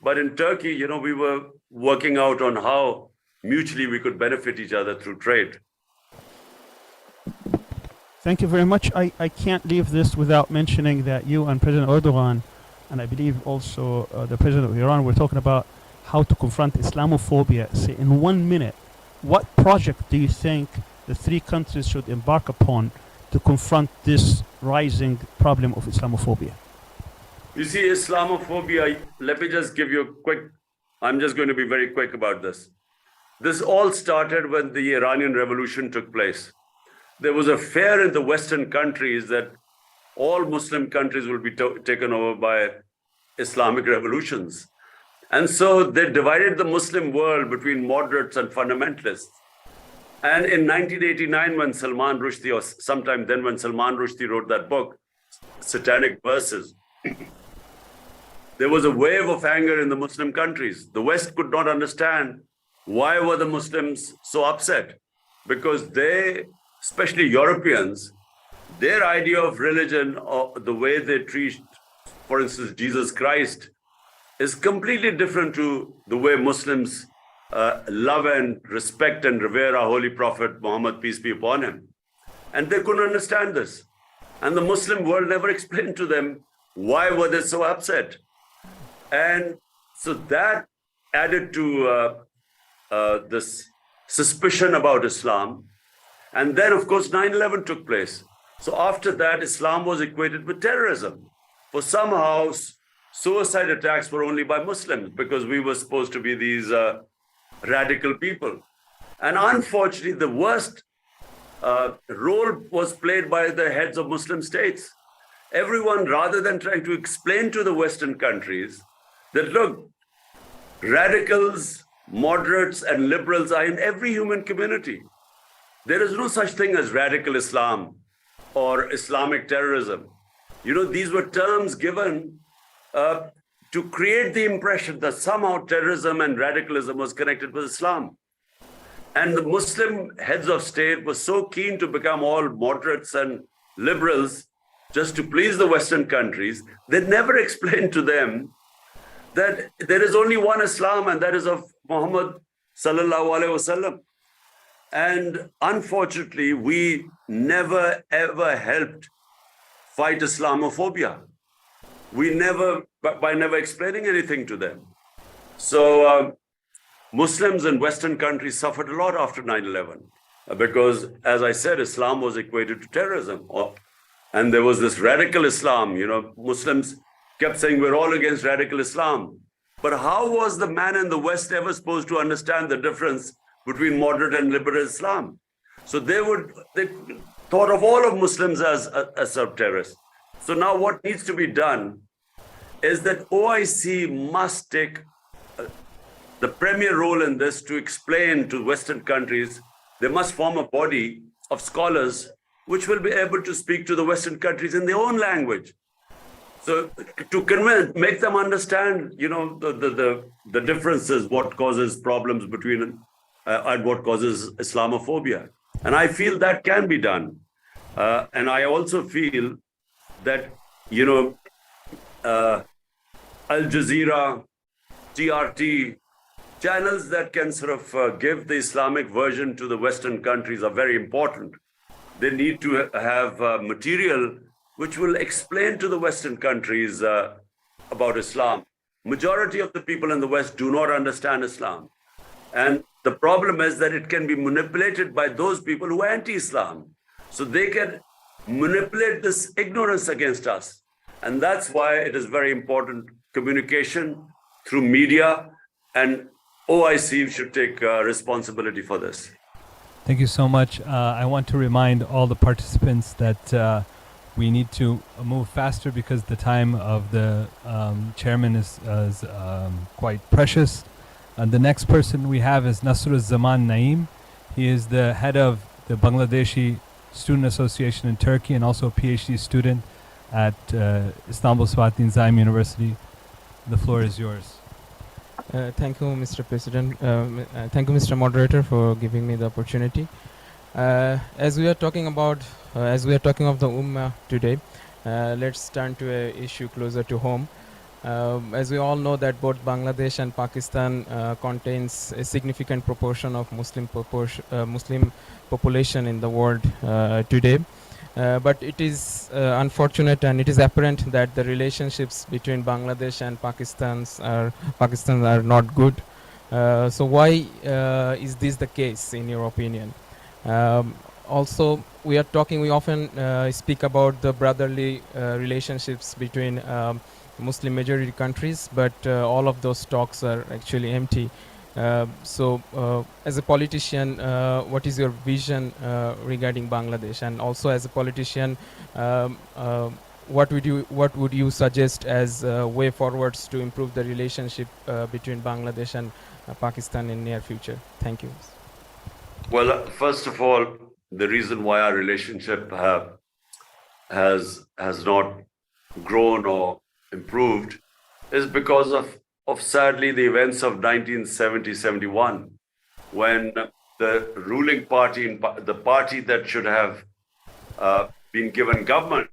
But in Turkey, we were working out on how mutually we could benefit each other through trade. Thank you very much. I can't leave this without mentioning that you and President Erdogan, and I believe also the President of Iran, were talking about how to confront Islamophobia. Say, in 1 minute, what project do you think the 3 countries should embark upon to confront this rising problem of Islamophobia? You see, Islamophobia, let me just give you I'm just going to be very quick about this. This all started when the Iranian Revolution took place. There was a fear in the Western countries that all Muslim countries will be taken over by Islamic revolutions. And so they divided the Muslim world between moderates and fundamentalists. And in 1989, when Salman Rushdie, or sometime then when Salman Rushdie wrote that book, Satanic Verses, there was a wave of anger in the Muslim countries. The West could not understand why were the Muslims so upset, because they, especially Europeans, their idea of religion, or the way they treat, for instance, Jesus Christ, is completely different to the way Muslims love and respect and revere our Holy Prophet Muhammad, peace be upon him. And they couldn't understand this. And the Muslim world never explained to them why were they so upset. And so that added to this suspicion about Islam. And then, of course, 9/11 took place. So after that, Islam was equated with terrorism. For somehow, suicide attacks were only by Muslims because we were supposed to be these radical people. And unfortunately, the worst role was played by the heads of Muslim states. Everyone, rather than trying to explain to the Western countries that, look, radicals, moderates, and liberals are in every human community. There is no such thing as radical Islam or Islamic terrorism. You know, these were terms given to create the impression that somehow terrorism and radicalism was connected with Islam. And the Muslim heads of state were so keen to become all moderates and liberals just to please the Western countries, they never explained to them that there is only one Islam, and that is of Muhammad sallallahu alaihi wasallam. And unfortunately, we never ever helped fight Islamophobia. We never, by never explaining anything to them. So Muslims in Western countries suffered a lot after 9/11 because, as I said, Islam was equated to terrorism. And there was this radical Islam. You know, Muslims kept saying we're all against radical Islam. But how was the man in the West ever supposed to understand the difference between moderate and liberal Islam? So they thought of all of Muslims as terrorists. So now what needs to be done is that OIC must take the premier role in this to explain to Western countries. They must form a body of scholars which will be able to speak to the Western countries in their own language. So to make them understand, you know, the differences, what causes problems between and what causes Islamophobia. And I feel that can be done. And I also feel that, you know, Al Jazeera, TRT, channels that can sort of give the Islamic version to the Western countries are very important. They need to have material which will explain to the Western countries about Islam. Majority of the people in the West do not understand Islam. And the problem is that it can be manipulated by those people who are anti-Islam. So they can manipulate this ignorance against us. And that's why it is very important communication through media, and OIC should take responsibility for this. Thank you so much. I want to remind all the participants that we need to move faster because the time of the chairman is quite precious. And the next person we have is Nasruzzaman Naeem. He is the head of the Bangladeshi Student Association in Turkey and also a PhD student at Istanbul Sabahattin Zaim University. The floor is yours. Thank you, Mr. President. Thank you, Mr. Moderator, for giving me the opportunity. As we are talking of the Ummah today, let's turn to an issue closer to home. As we all know that both Bangladesh and Pakistan contains a significant proportion of Muslim population in the world today. But it is unfortunate and it is apparent that the relationships between Bangladesh and Pakistan are not good. So why is this the case in your opinion? Also, we often speak about the brotherly relationships between Muslim majority countries, but all of those talks are actually empty. So as a politician, what is your vision regarding Bangladesh? And also as a politician, what would you suggest as way forwards to improve the relationship between Bangladesh and Pakistan in near future? Thank you. Well, first of all, the reason why our relationship has not grown or improved is because of sadly the events of 1970-71, when the ruling party, the party that should have been given government,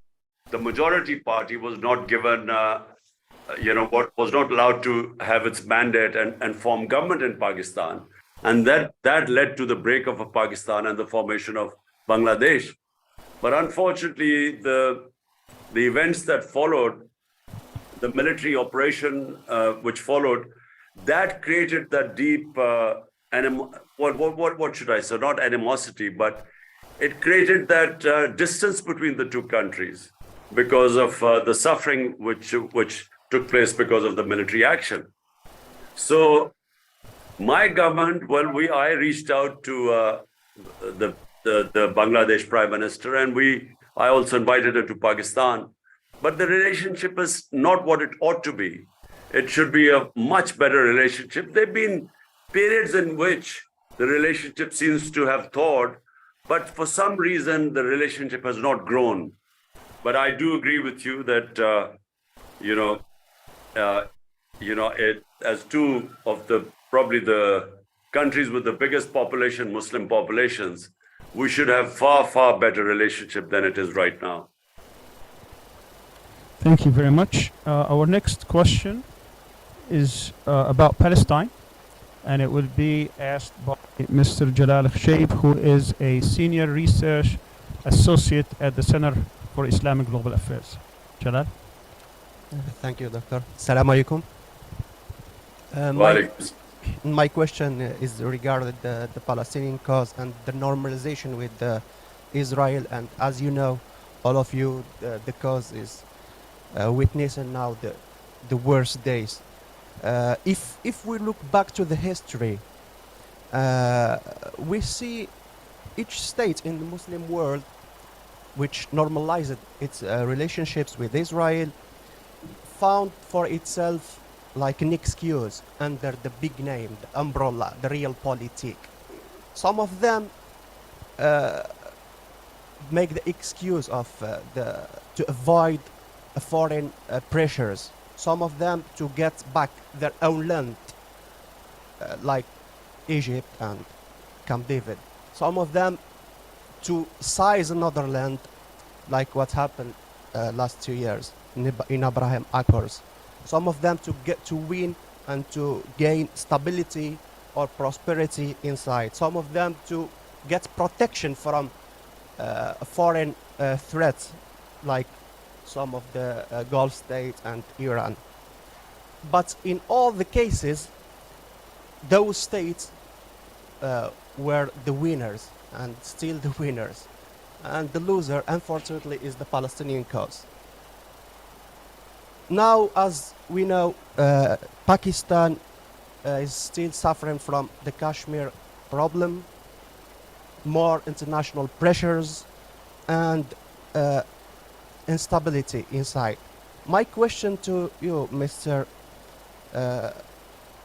the majority party was not given, was not allowed to have its mandate and form government in Pakistan. And that led to the break of Pakistan and the formation of Bangladesh. But unfortunately, the events that followed, the military operation which followed, that created that deep what should I say? Not animosity, but it created that distance between the two countries because of the suffering which took place because of the military action. So my government, I reached out to the Bangladesh Prime Minister, and I also invited her to Pakistan. But the relationship is not what it ought to be. It should be a much better relationship. There have been periods in which the relationship seems to have thawed, but for some reason the relationship has not grown. But I do agree with you that as two of probably the countries with the biggest population, Muslim populations, we should have far better relationship than it is right now. Thank you very much. Our next question is about Palestine, and it will be asked by Mr. Jalal Khshaib, who is a senior research associate at the Center for Islamic Global Affairs. Jalal? Thank you, Doctor. Assalamu alaikum. My question is regarding the Palestinian cause and the normalization with Israel. And as you know, all of you, the cause is witnessing now the worst days. If we look back to the history, we see each state in the Muslim world which normalized its relationships with Israel found for itself like an excuse under the big name, the umbrella, the realpolitik. Some of them make the excuse of to avoid foreign pressures. Some of them to get back their own land, like Egypt and Camp David. Some of them to seize another land, like what happened last 2 years in Abraham Accords. Some of them to get to win and to gain stability or prosperity inside. Some of them to get protection from foreign threats, like some of the Gulf states and Iran. But in all the cases, those states were the winners and still the winners. And the loser, unfortunately, is the Palestinian cause. Now, as we know, Pakistan is still suffering from the Kashmir problem, more international pressures, and instability inside. My question to you, Mr.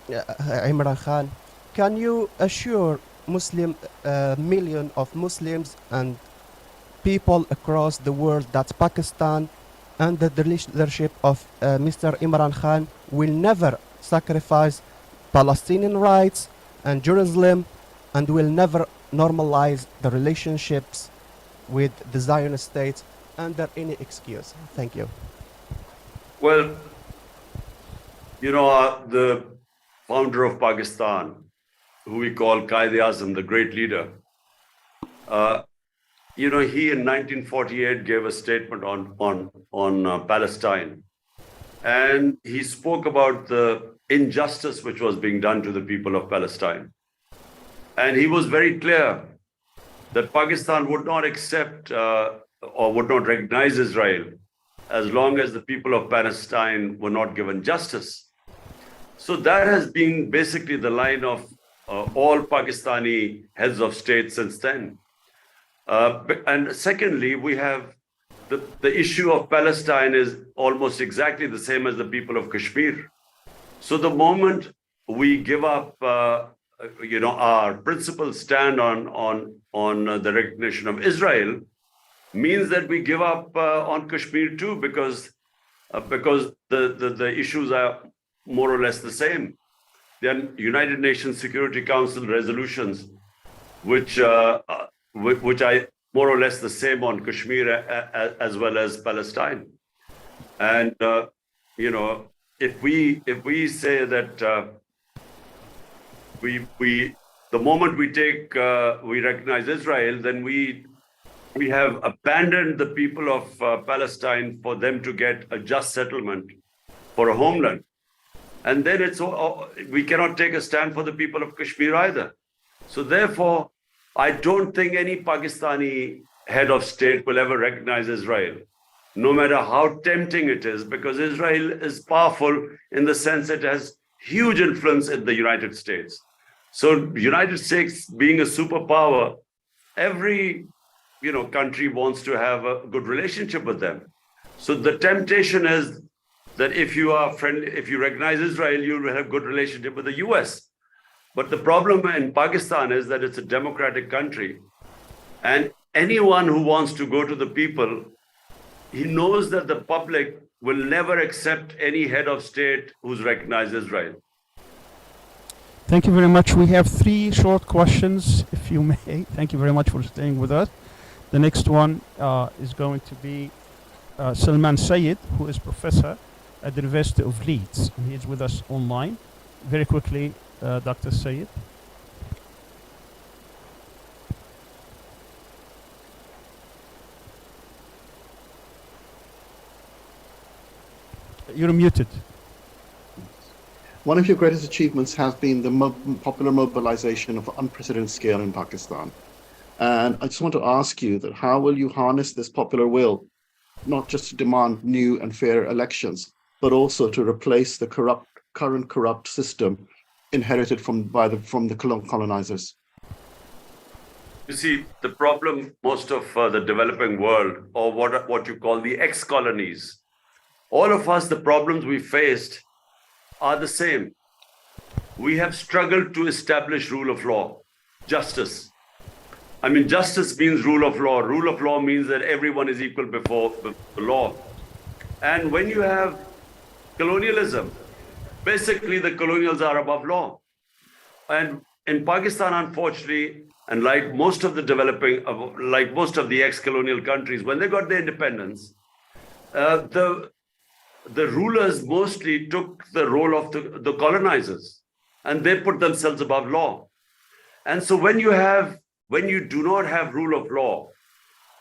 Imran Khan, can you assure million of Muslims and people across the world that Pakistan, under the leadership of Mr. Imran Khan, will never sacrifice Palestinian rights and Jerusalem, and will never normalize the relationships with the Zionist state under any excuse? Thank you. Well, the founder of Pakistan, who we call Quaid-e-Azam, the great leader, he in 1948 gave a statement on Palestine, and he spoke about the injustice which was being done to the people of Palestine. And he was very clear that Pakistan would not accept or would not recognize Israel as long as the people of Palestine were not given justice. So that has been basically the line of all Pakistani heads of state since then. And secondly, we have the issue of Palestine is almost exactly the same as the people of Kashmir. So the moment we give up, our principal stand on the recognition of Israel, means that we give up on Kashmir too, because the issues are more or less the same. There are United Nations Security Council resolutions which are more or less the same on Kashmir as well as Palestine. And if we say that the moment we recognize Israel, then we We have abandoned the people of Palestine for them to get a just settlement for a homeland. And then we cannot take a stand for the people of Kashmir either. So therefore, I don't think any Pakistani head of state will ever recognize Israel, no matter how tempting it is, because Israel is powerful in the sense it has huge influence in the United States. So United States being a superpower, every country wants to have a good relationship with them. So the temptation is that if you are friendly, if you recognize Israel, you will have good relationship with the US. But the problem in Pakistan is that it's a democratic country. And anyone who wants to go to the people, he knows that the public will never accept any head of state who's recognized Israel. Thank you very much. We have 3 short questions, if you may. Thank you very much for staying with us. The next one is going to be Salman Sayed, who is professor at the University of Leeds, and he is with us online. Very quickly, Dr. Sayed. You're muted. One of your greatest achievements has been the popular mobilization of unprecedented scale in Pakistan. And I just want to ask you that how will you harness this popular will, not just to demand new and fair elections, but also to replace the current corrupt system inherited from the colonizers? You see, the problem most of the developing world, or what you call the ex-colonies, all of us, the problems we faced are the same. We have struggled to establish rule of law, justice. I mean, justice means rule of law. Rule of law means that everyone is equal before the law. And when you have colonialism, basically the colonials are above law. And in Pakistan, unfortunately, and like most of the ex-colonial countries, when they got their independence, the rulers mostly took the role of the colonizers, and they put themselves above law. And so when you do not have rule of law,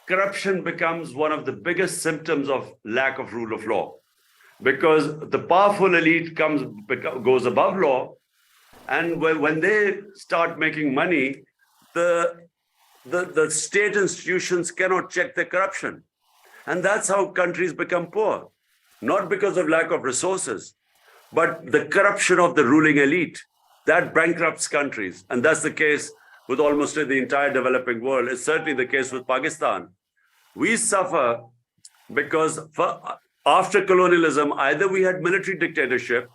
corruption becomes one of the biggest symptoms of lack of rule of law, because the powerful elite goes above law, and when they start making money, the state institutions cannot check their corruption. And that's how countries become poor, not because of lack of resources, but the corruption of the ruling elite. That bankrupts countries. And that's the case with almost the entire developing world. It's certainly the case with Pakistan. We suffer because after colonialism, either we had military dictatorship,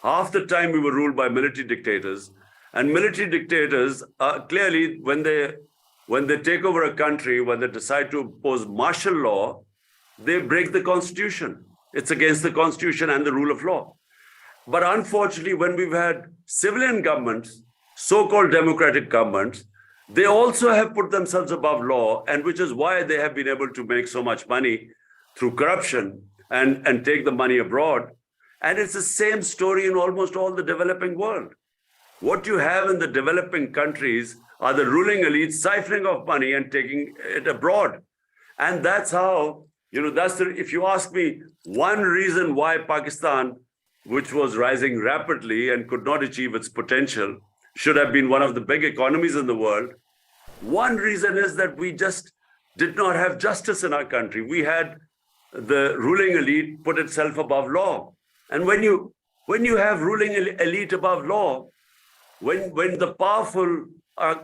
half the time we were ruled by military dictators, and military dictators clearly, when they take over a country, when they decide to impose martial law, they break the constitution. It's against the constitution and the rule of law. But unfortunately, when we've had civilian governments, so-called democratic governments, they also have put themselves above law, and which is why they have been able to make so much money through corruption and take the money abroad. And it's the same story in almost all the developing world. What you have in the developing countries are the ruling elites siphoning off money and taking it abroad. And that's how, if you ask me, one reason why Pakistan, which was rising rapidly and could not achieve its potential, should have been one of the big economies in the world. One reason is that we just did not have justice in our country. We had the ruling elite put itself above law. And when you have ruling elite above law, when the powerful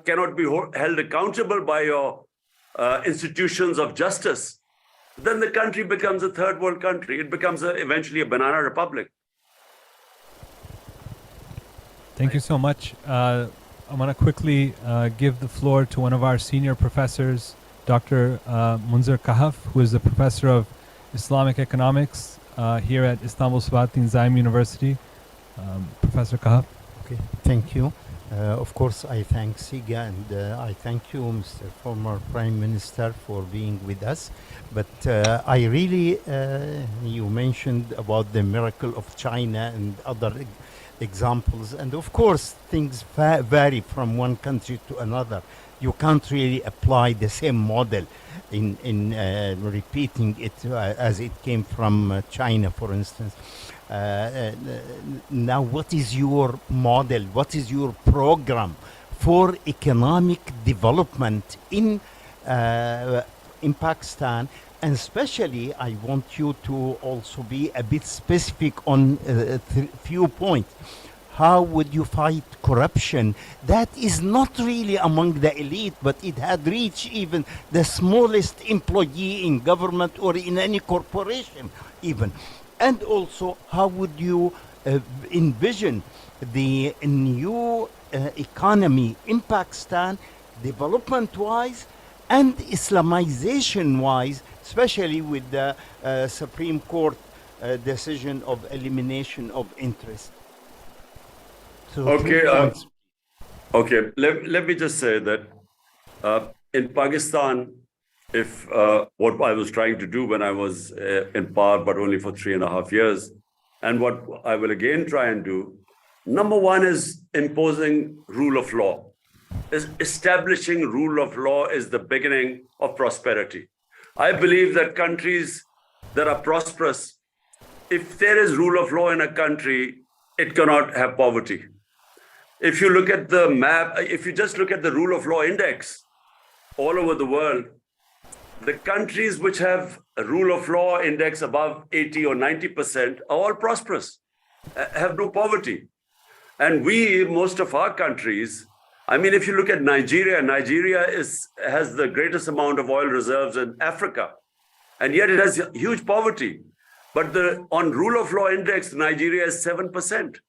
cannot be held accountable by your institutions of justice, then the country becomes a third world country. It becomes eventually a banana republic. Thank you so much. I want to quickly give the floor to one of our senior professors, Dr. Munzer Kahaf, who is a professor of Islamic economics here at Istanbul Sabahattin Zaim University. Professor Kahaf. Okay, thank you. Of course, I thank SIGA and I thank you, Mr. Former Prime Minister, for being with us. But I really, you mentioned about the miracle of China and other examples, and of course things vary from one country to another. You can't really apply the same model. in repeating it as it came from China, for instance. Now, what is your model? What is your program for economic development in Pakistan? And especially, I want you to also be a bit specific on a few points. How would you fight corruption that is not really among the elite, but it had reached even the smallest employee in government or in any corporation even? And also, how would you envision the new economy in Pakistan, development-wise and Islamization-wise, especially with the Supreme Court decision of elimination of interest? So okay. Let me just say that in Pakistan, if what I was trying to do when I was in power, but only for 3.5 years, and what I will again try and do, number one is imposing rule of law. Establishing rule of law is the beginning of prosperity. I believe that countries that are prosperous, if there is rule of law in a country, it cannot have poverty. If you look at the map, if you just look at the rule of law index all over the world, the countries which have a rule of law index above 80 or 90% are all prosperous, have no poverty. And most of our countries, I mean, if you look at Nigeria, Nigeria has the greatest amount of oil reserves in Africa, and yet it has huge poverty. But on rule of law index, Nigeria is 7%.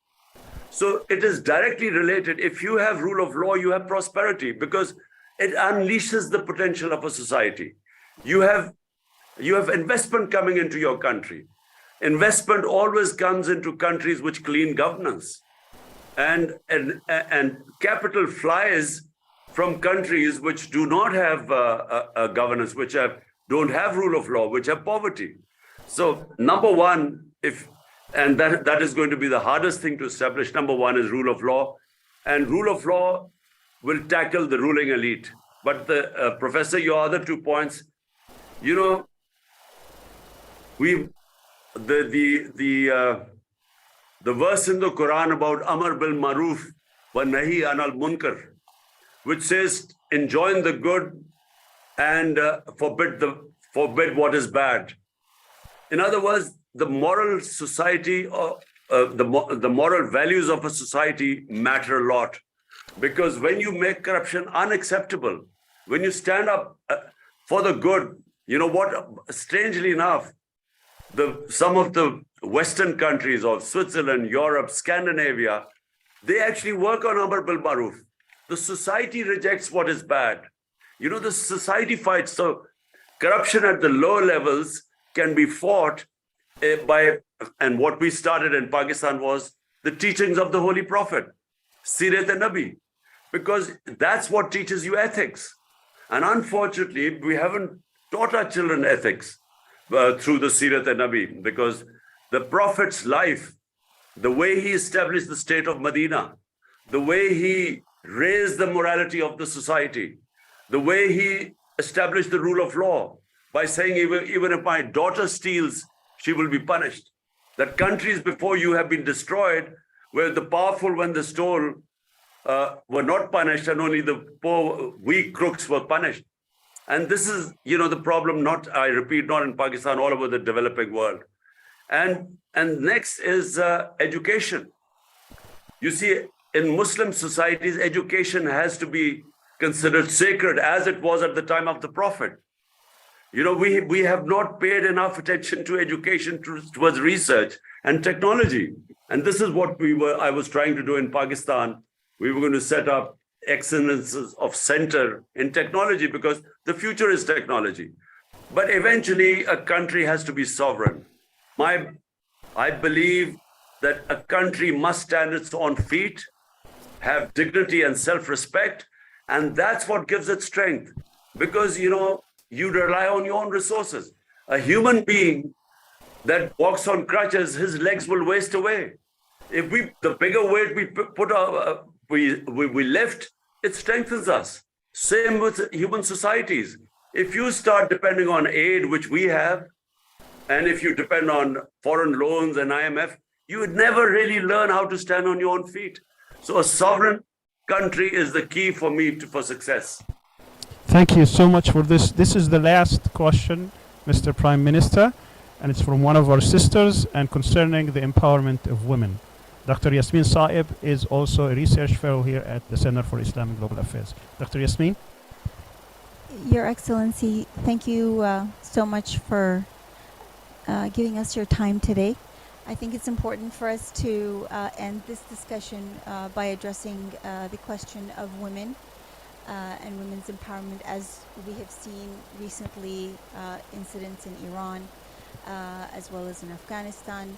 So it is directly related. If you have rule of law, you have prosperity because it unleashes the potential of a society. You have investment coming into your country. Investment always comes into countries which clean governance. And capital flies from countries which do not have a governance, which don't have rule of law, which have poverty. So number one, and that is going to be the hardest thing to establish. Number one is rule of law, and rule of law will tackle the ruling elite. But Professor, your other 2 points, the verse in the Quran about Amar bil Maruf wa Nahi anil Munkar, which says enjoin the good and forbid what is bad. In other words, the moral society or the moral values of a society matter a lot, because when you make corruption unacceptable, when you stand up for the good, strangely enough, some of the Western countries of Switzerland, Europe, Scandinavia, they actually work on Amar bil Maruf. The society rejects what is bad. The society fights. So corruption at the lower levels can be fought and what we started in Pakistan was the teachings of the Holy Prophet, Sirat-e-Nabi, because that's what teaches you ethics. And unfortunately, we haven't taught our children ethics through the Sirat-e-Nabi, because the Prophet's life, the way he established the state of Medina, the way he raised the morality of the society, the way he established the rule of law by saying even if my daughter steals, she will be punished. That countries before you have been destroyed, where the powerful, when they stole, were not punished, and only the poor, weak crooks were punished. And this is, the problem, not in Pakistan, all over the developing world. And next is education. You see, in Muslim societies, education has to be considered sacred, as it was at the time of the Prophet. We have not paid enough attention to education towards research and technology. And this is what I was trying to do in Pakistan. We were going to set up excellences of center in technology, because the future is technology. But eventually a country has to be sovereign. I believe that a country must stand its own feet, have dignity and self-respect, and that's what gives it strength. Because, you rely on your own resources. A human being that walks on crutches, his legs will waste away. If the bigger weight we lift, it strengthens us. Same with human societies. If you start depending on aid, which we have, and if you depend on foreign loans and IMF, you would never really learn how to stand on your own feet. So a sovereign country is the key for me for success. Thank you so much for this. This is the last question, Mr. Prime Minister, and it's from one of our sisters and concerning the empowerment of women. Dr. Yasmin Saib is also a research fellow here at the Center for Islamic Global Affairs. Dr. Yasmin? Your Excellency, thank you so much for giving us your time today. I think it's important for us to end this discussion by addressing the question of women and women's empowerment. As we have seen recently, incidents in Iran as well as in Afghanistan.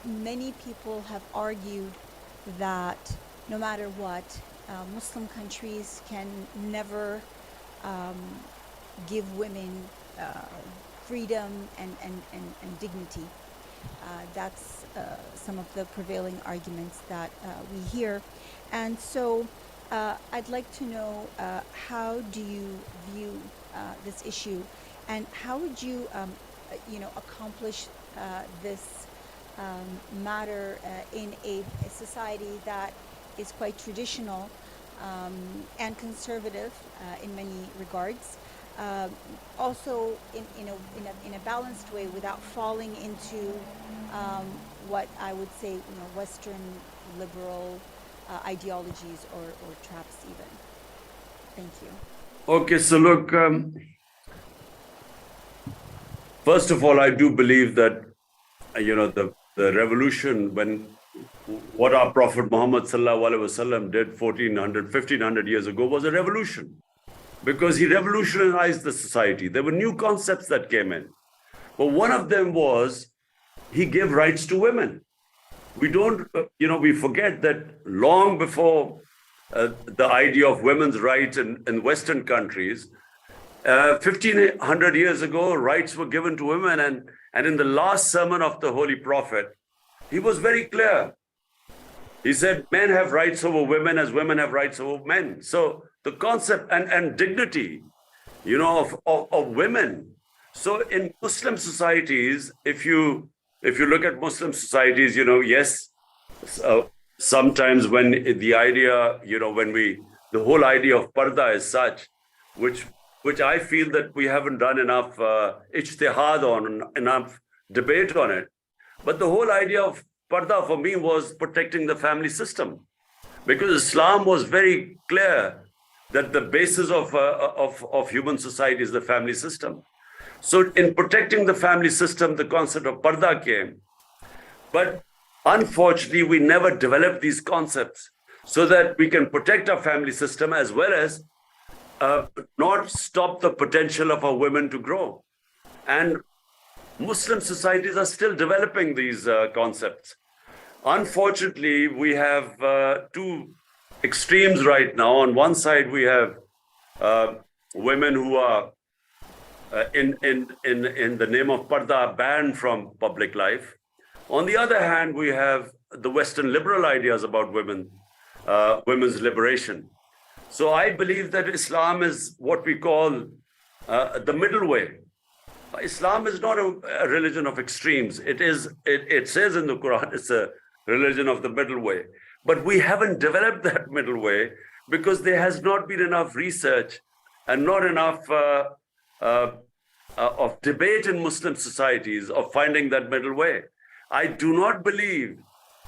Many people have argued that no matter what, Muslim countries can never give women freedom and dignity. That's some of the prevailing arguments that we hear. And so I'd like to know how do you view this issue, and how would you, accomplish this matter in a society that is quite traditional and conservative in many regards, also in a balanced way, without falling into what I would say, Western liberal ideologies or traps even. Thank you. Okay, so look, first of all, I do believe that, the revolution, what our Prophet Muhammad ﷺ did 1500 years ago was a revolution, because he revolutionized the society. There were new concepts that came in. But one of them was he gave rights to women. We don't, we forget that long before the idea of women's rights in Western countries, 1500 years ago, rights were given to women. And in the last sermon of the Holy Prophet, he was very clear. He said, men have rights over women as women have rights over men. So the concept and dignity, of women. So in Muslim societies, if you look at Muslim societies, yes, sometimes when the idea, the whole idea of parda is such, which I feel that we haven't done enough ijtihad on, enough debate on it. But the whole idea of parda for me was protecting the family system, because Islam was very clear that the basis of human society is the family system. So in protecting the family system, the concept of parda came. But unfortunately, we never developed these concepts so that we can protect our family system as well as not stop the potential of our women to grow. And Muslim societies are still developing these concepts. Unfortunately, we have two extremes right now. On one side, we have women who are in the name of parda banned from public life. On the other hand, we have the Western liberal ideas about women's liberation. So I believe that Islam is what we call the middle way. Islam is not a religion of extremes. It says in the Quran, it's a religion of the middle way. But we haven't developed that middle way because there has not been enough research and not enough of debate in Muslim societies of finding that middle way. I do not believe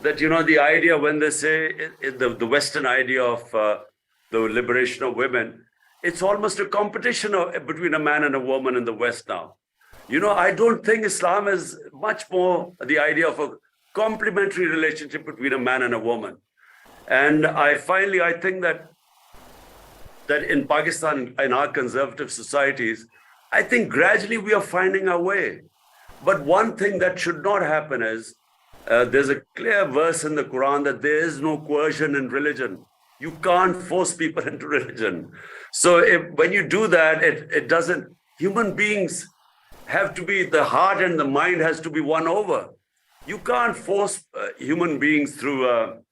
that, the idea when they say the Western idea of the liberation of women, it's almost a competition between a man and a woman in the West now. I don't think Islam is much more the idea of a complementary relationship between a man and a woman. And I think that in Pakistan, in our conservative societies, I think gradually we are finding our way. But one thing that should not happen is, there's a clear verse in the Quran that there is no coercion in religion. You can't force people into religion. So when you do that, it doesn't, human beings have to be, the heart and the mind has to be won over. You can't force human beings through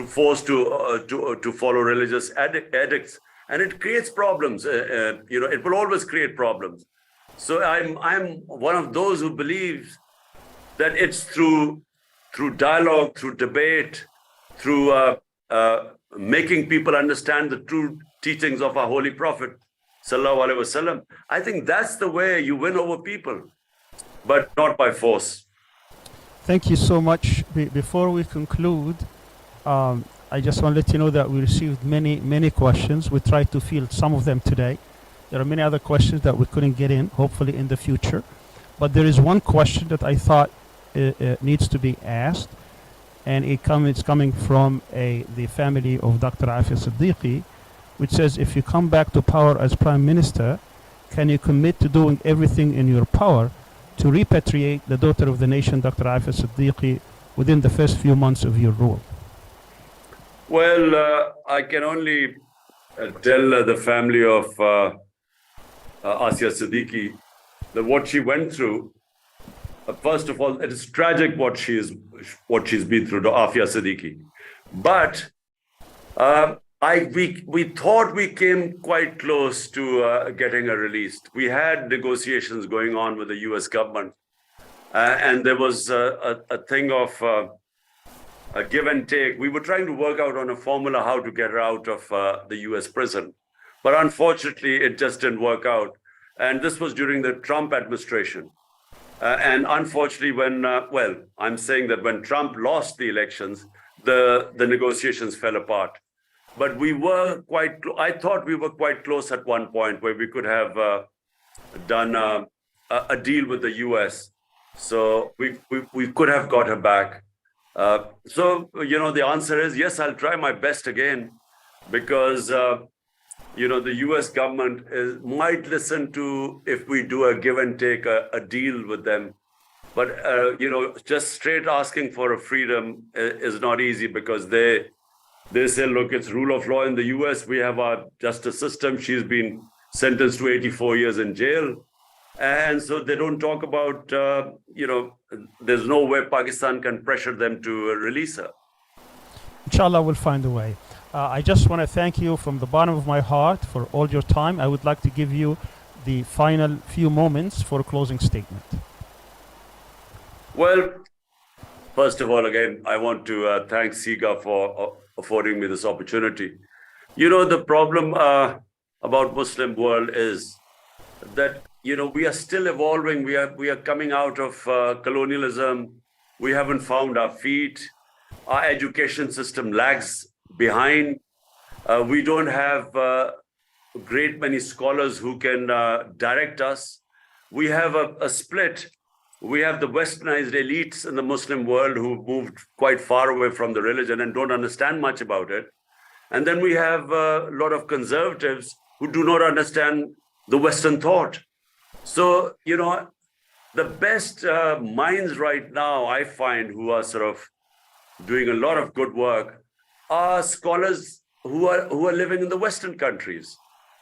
force to follow religious edicts. and it creates problems. It will always create problems. So I'm one of those who believes that it's through dialogue, through debate, through making people understand the true teachings of our Holy Prophet, Sallallahu Alaihi Wasallam. I think that's the way you win over people, but not by force. Thank you so much. Before we conclude, I just want to let you know that we received many questions. We tried to field some of them today. There are many other questions that we couldn't get in, hopefully in the future. But there is one question that I thought needs to be asked, and it's coming from the family of Dr. Afia Siddiqui, which says, if you come back to power as Prime Minister, can you commit to doing everything in your power to repatriate the daughter of the nation, Dr. Afia Siddiqui, within the first few months of your rule? Well, I can only tell the family of Asia Siddiqui that what she went through, first of all, it is tragic what she's been through to Afia Siddiqui. But we thought we came quite close to getting her released. We had negotiations going on with the US government, and there was a thing of a give and take. We were trying to work out on a formula how to get her out of the US prison. But unfortunately, it just didn't work out. And this was during the Trump administration. And unfortunately, I'm saying that when Trump lost the elections, the negotiations fell apart. But we were I thought we were quite close at one point where we could have done a deal with the US. So we could have got her back. So the answer is yes, I'll try my best again, because the US government might listen to if we do a give and take, a deal with them. But, just straight asking for a freedom is not easy, because they say, look, it's rule of law in the US. We have our justice system. She's been sentenced to 84 years in jail. And so they don't talk about, there's no way Pakistan can pressure them to release her. Inshallah, we'll find a way. I just want to thank you from the bottom of my heart for all your time. I would like to give you the final few moments for a closing statement. Well, first of all, again, I want to thank SIGA for affording me this opportunity. The problem about Muslim world is that, we are still evolving. We are coming out of colonialism. We haven't found our feet. Our education system lags behind. We don't have a great many scholars who can direct us. We have a split. We have the westernized elites in the Muslim world who moved quite far away from the religion and don't understand much about it. And then we have a lot of conservatives who do not understand the Western thought. So, the best minds right now, I find, who are sort of doing a lot of good work, are scholars who are living in the Western countries.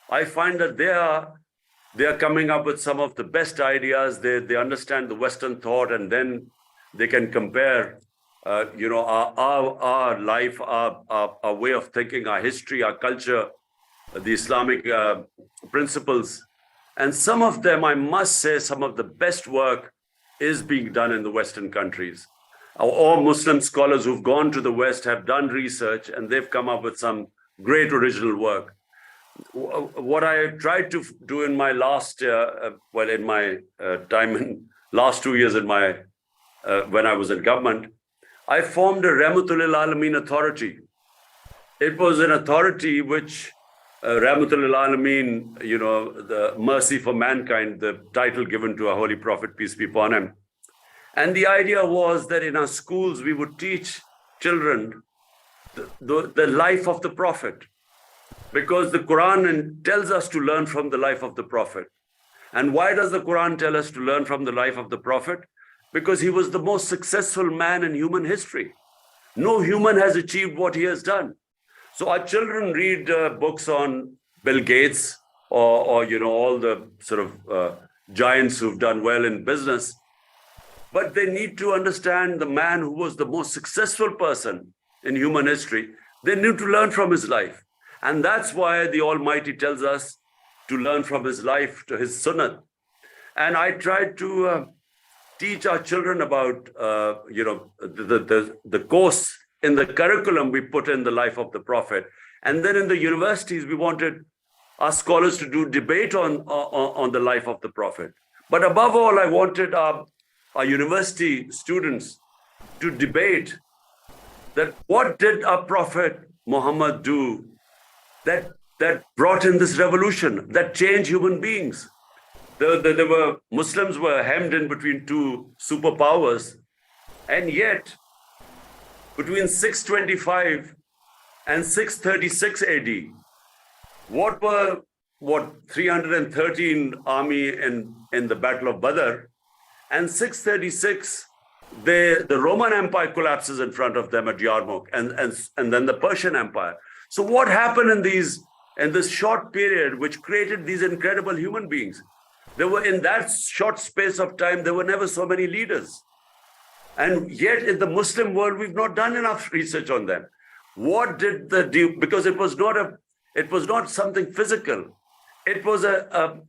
I find that they are coming up with some of the best ideas. They understand the Western thought, and then they can compare, our life, our way of thinking, our history, our culture, the Islamic principles. And some of them, I must say, some of the best work is being done in the Western countries. All Muslim scholars who've gone to the West have done research, and they've come up with some great original work. What I tried to do in my last, in my time in last 2 years in my when I was in government, I formed a Rahmatul Lil Alameen authority. It was an authority which Rahmatul Lil Alameen, the mercy for mankind, the title given to our Holy Prophet, peace be upon him. And the idea was that in our schools, we would teach children the life of the Prophet, because the Quran tells us to learn from the life of the Prophet. And why does the Quran tell us to learn from the life of the Prophet? Because he was the most successful man in human history. No human has achieved what he has done. So our children read books on Bill Gates or all the sort of giants who've done well in business. But they need to understand the man who was the most successful person in human history. They need to learn from his life. And that's why the Almighty tells us to learn from his life to his sunnah. And I tried to teach our children about, the course in the curriculum we put in the life of the Prophet. And then in the universities, we wanted our scholars to do debate on the life of the Prophet. But above all, I wanted our university students to debate that what did our Prophet Muhammad do that brought in this revolution, that changed human beings. Muslims were hemmed in between two superpowers, and yet between 625 and 636 AD, what were 313 army in the Battle of Badr, and 636 the Roman Empire collapses in front of them at Yarmouk, and then the Persian Empire. So what happened in this short period, which created these incredible human beings? There were, in that short space of time, there were never so many leaders. And yet in the Muslim world, we've not done enough research on them. What did because it was not something physical. It was a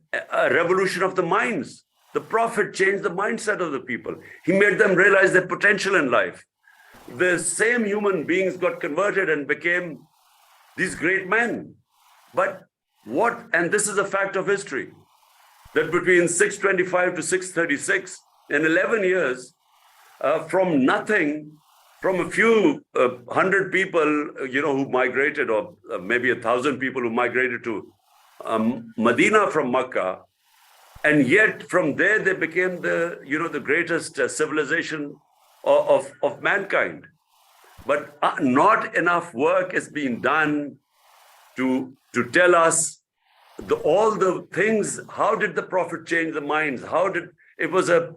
revolution of the minds. The Prophet changed the mindset of the people. He made them realize their potential in life. The same human beings got converted and became these great men. But and this is a fact of history, that between 625 to 636, in 11 years, from nothing, from a few 100 people, who migrated, or maybe 1,000 people who migrated to Medina from Makkah, and yet from there they became the greatest civilization of mankind. But not enough work is being done to tell us all the things. How did the Prophet change the minds? It was a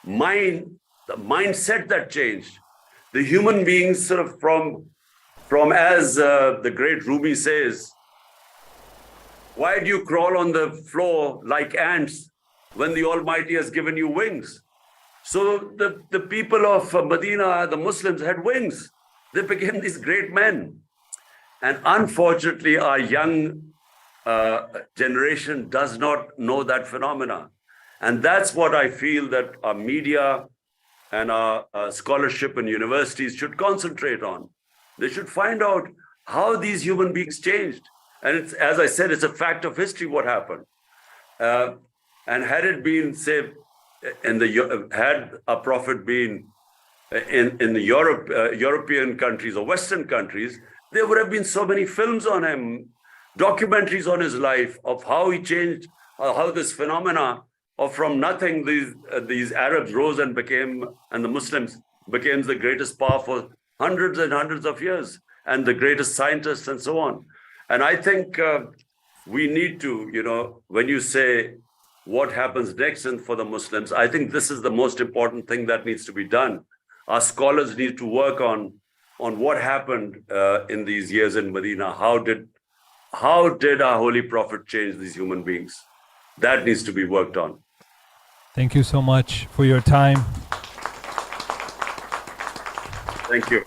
mindset that changed. The human beings sort of from as the great Rumi says, why do you crawl on the floor like ants when the Almighty has given you wings? So the people of Medina, the Muslims, had wings. They became these great men. And unfortunately, our young generation does not know that phenomena. And that's what I feel that our media and our scholarship and universities should concentrate on. They should find out how these human beings changed. And it's, as I said, it's a fact of history what happened. And had it been, say, had a Prophet been in the European countries or Western countries, there would have been so many films on him, documentaries on his life, of how he changed, how this phenomena of from nothing, these Arabs rose and the Muslims became the greatest power for hundreds and hundreds of years, and the greatest scientists and so on. And I think we need to, when you say what happens next for the Muslims, I think this is the most important thing that needs to be done. Our scholars need to work on what happened in these years in Medina. How did our Holy Prophet change these human beings? That needs to be worked on. Thank you so much for your time. Thank you.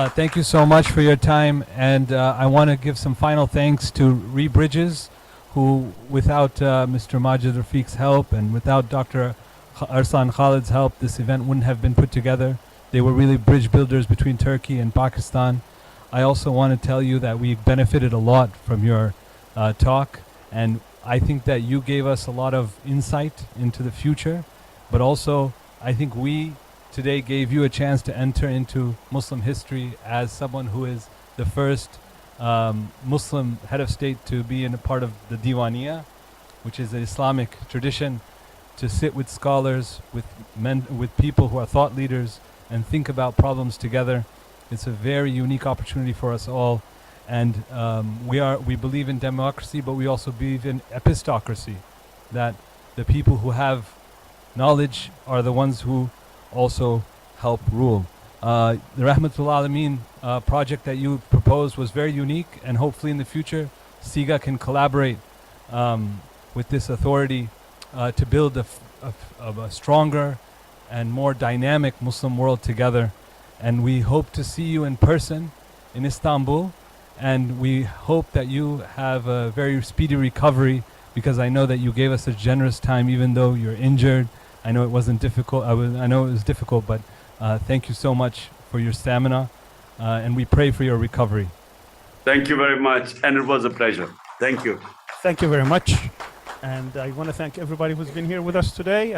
Thank you so much for your time, and I want to give some final thanks to Rebridges, who, without Mr. Majid Rafiq's help and without Dr. Arslan Khalid's help, this event wouldn't have been put together. They were really bridge builders between Turkey and Pakistan. I also want to tell you that we benefited a lot from your talk, and I think that you gave us a lot of insight into the future, but also I think we today gave you a chance to enter into Muslim history as someone who is the first Muslim head of state to be in a part of the Diwaniyya, which is an Islamic tradition, to sit with scholars, with people who are thought leaders, and think about problems together. It's a very unique opportunity for us all, and we believe in democracy, but we also believe in epistocracy, that the people who have knowledge are the ones who also help rule. The Rahmatul Alameen project that you proposed was very unique, and hopefully in the future SIGA can collaborate with this authority to build a stronger and more dynamic Muslim world together. And we hope to see you in person in Istanbul, And we hope that you have a very speedy recovery, because I know that you gave us a generous time even though you're injured. I know it wasn't difficult. I know it was difficult, but thank you so much for your stamina, and we pray for your recovery. Thank you very much, and it was a pleasure. Thank you. Thank you very much. And I want to thank everybody who's been here with us today.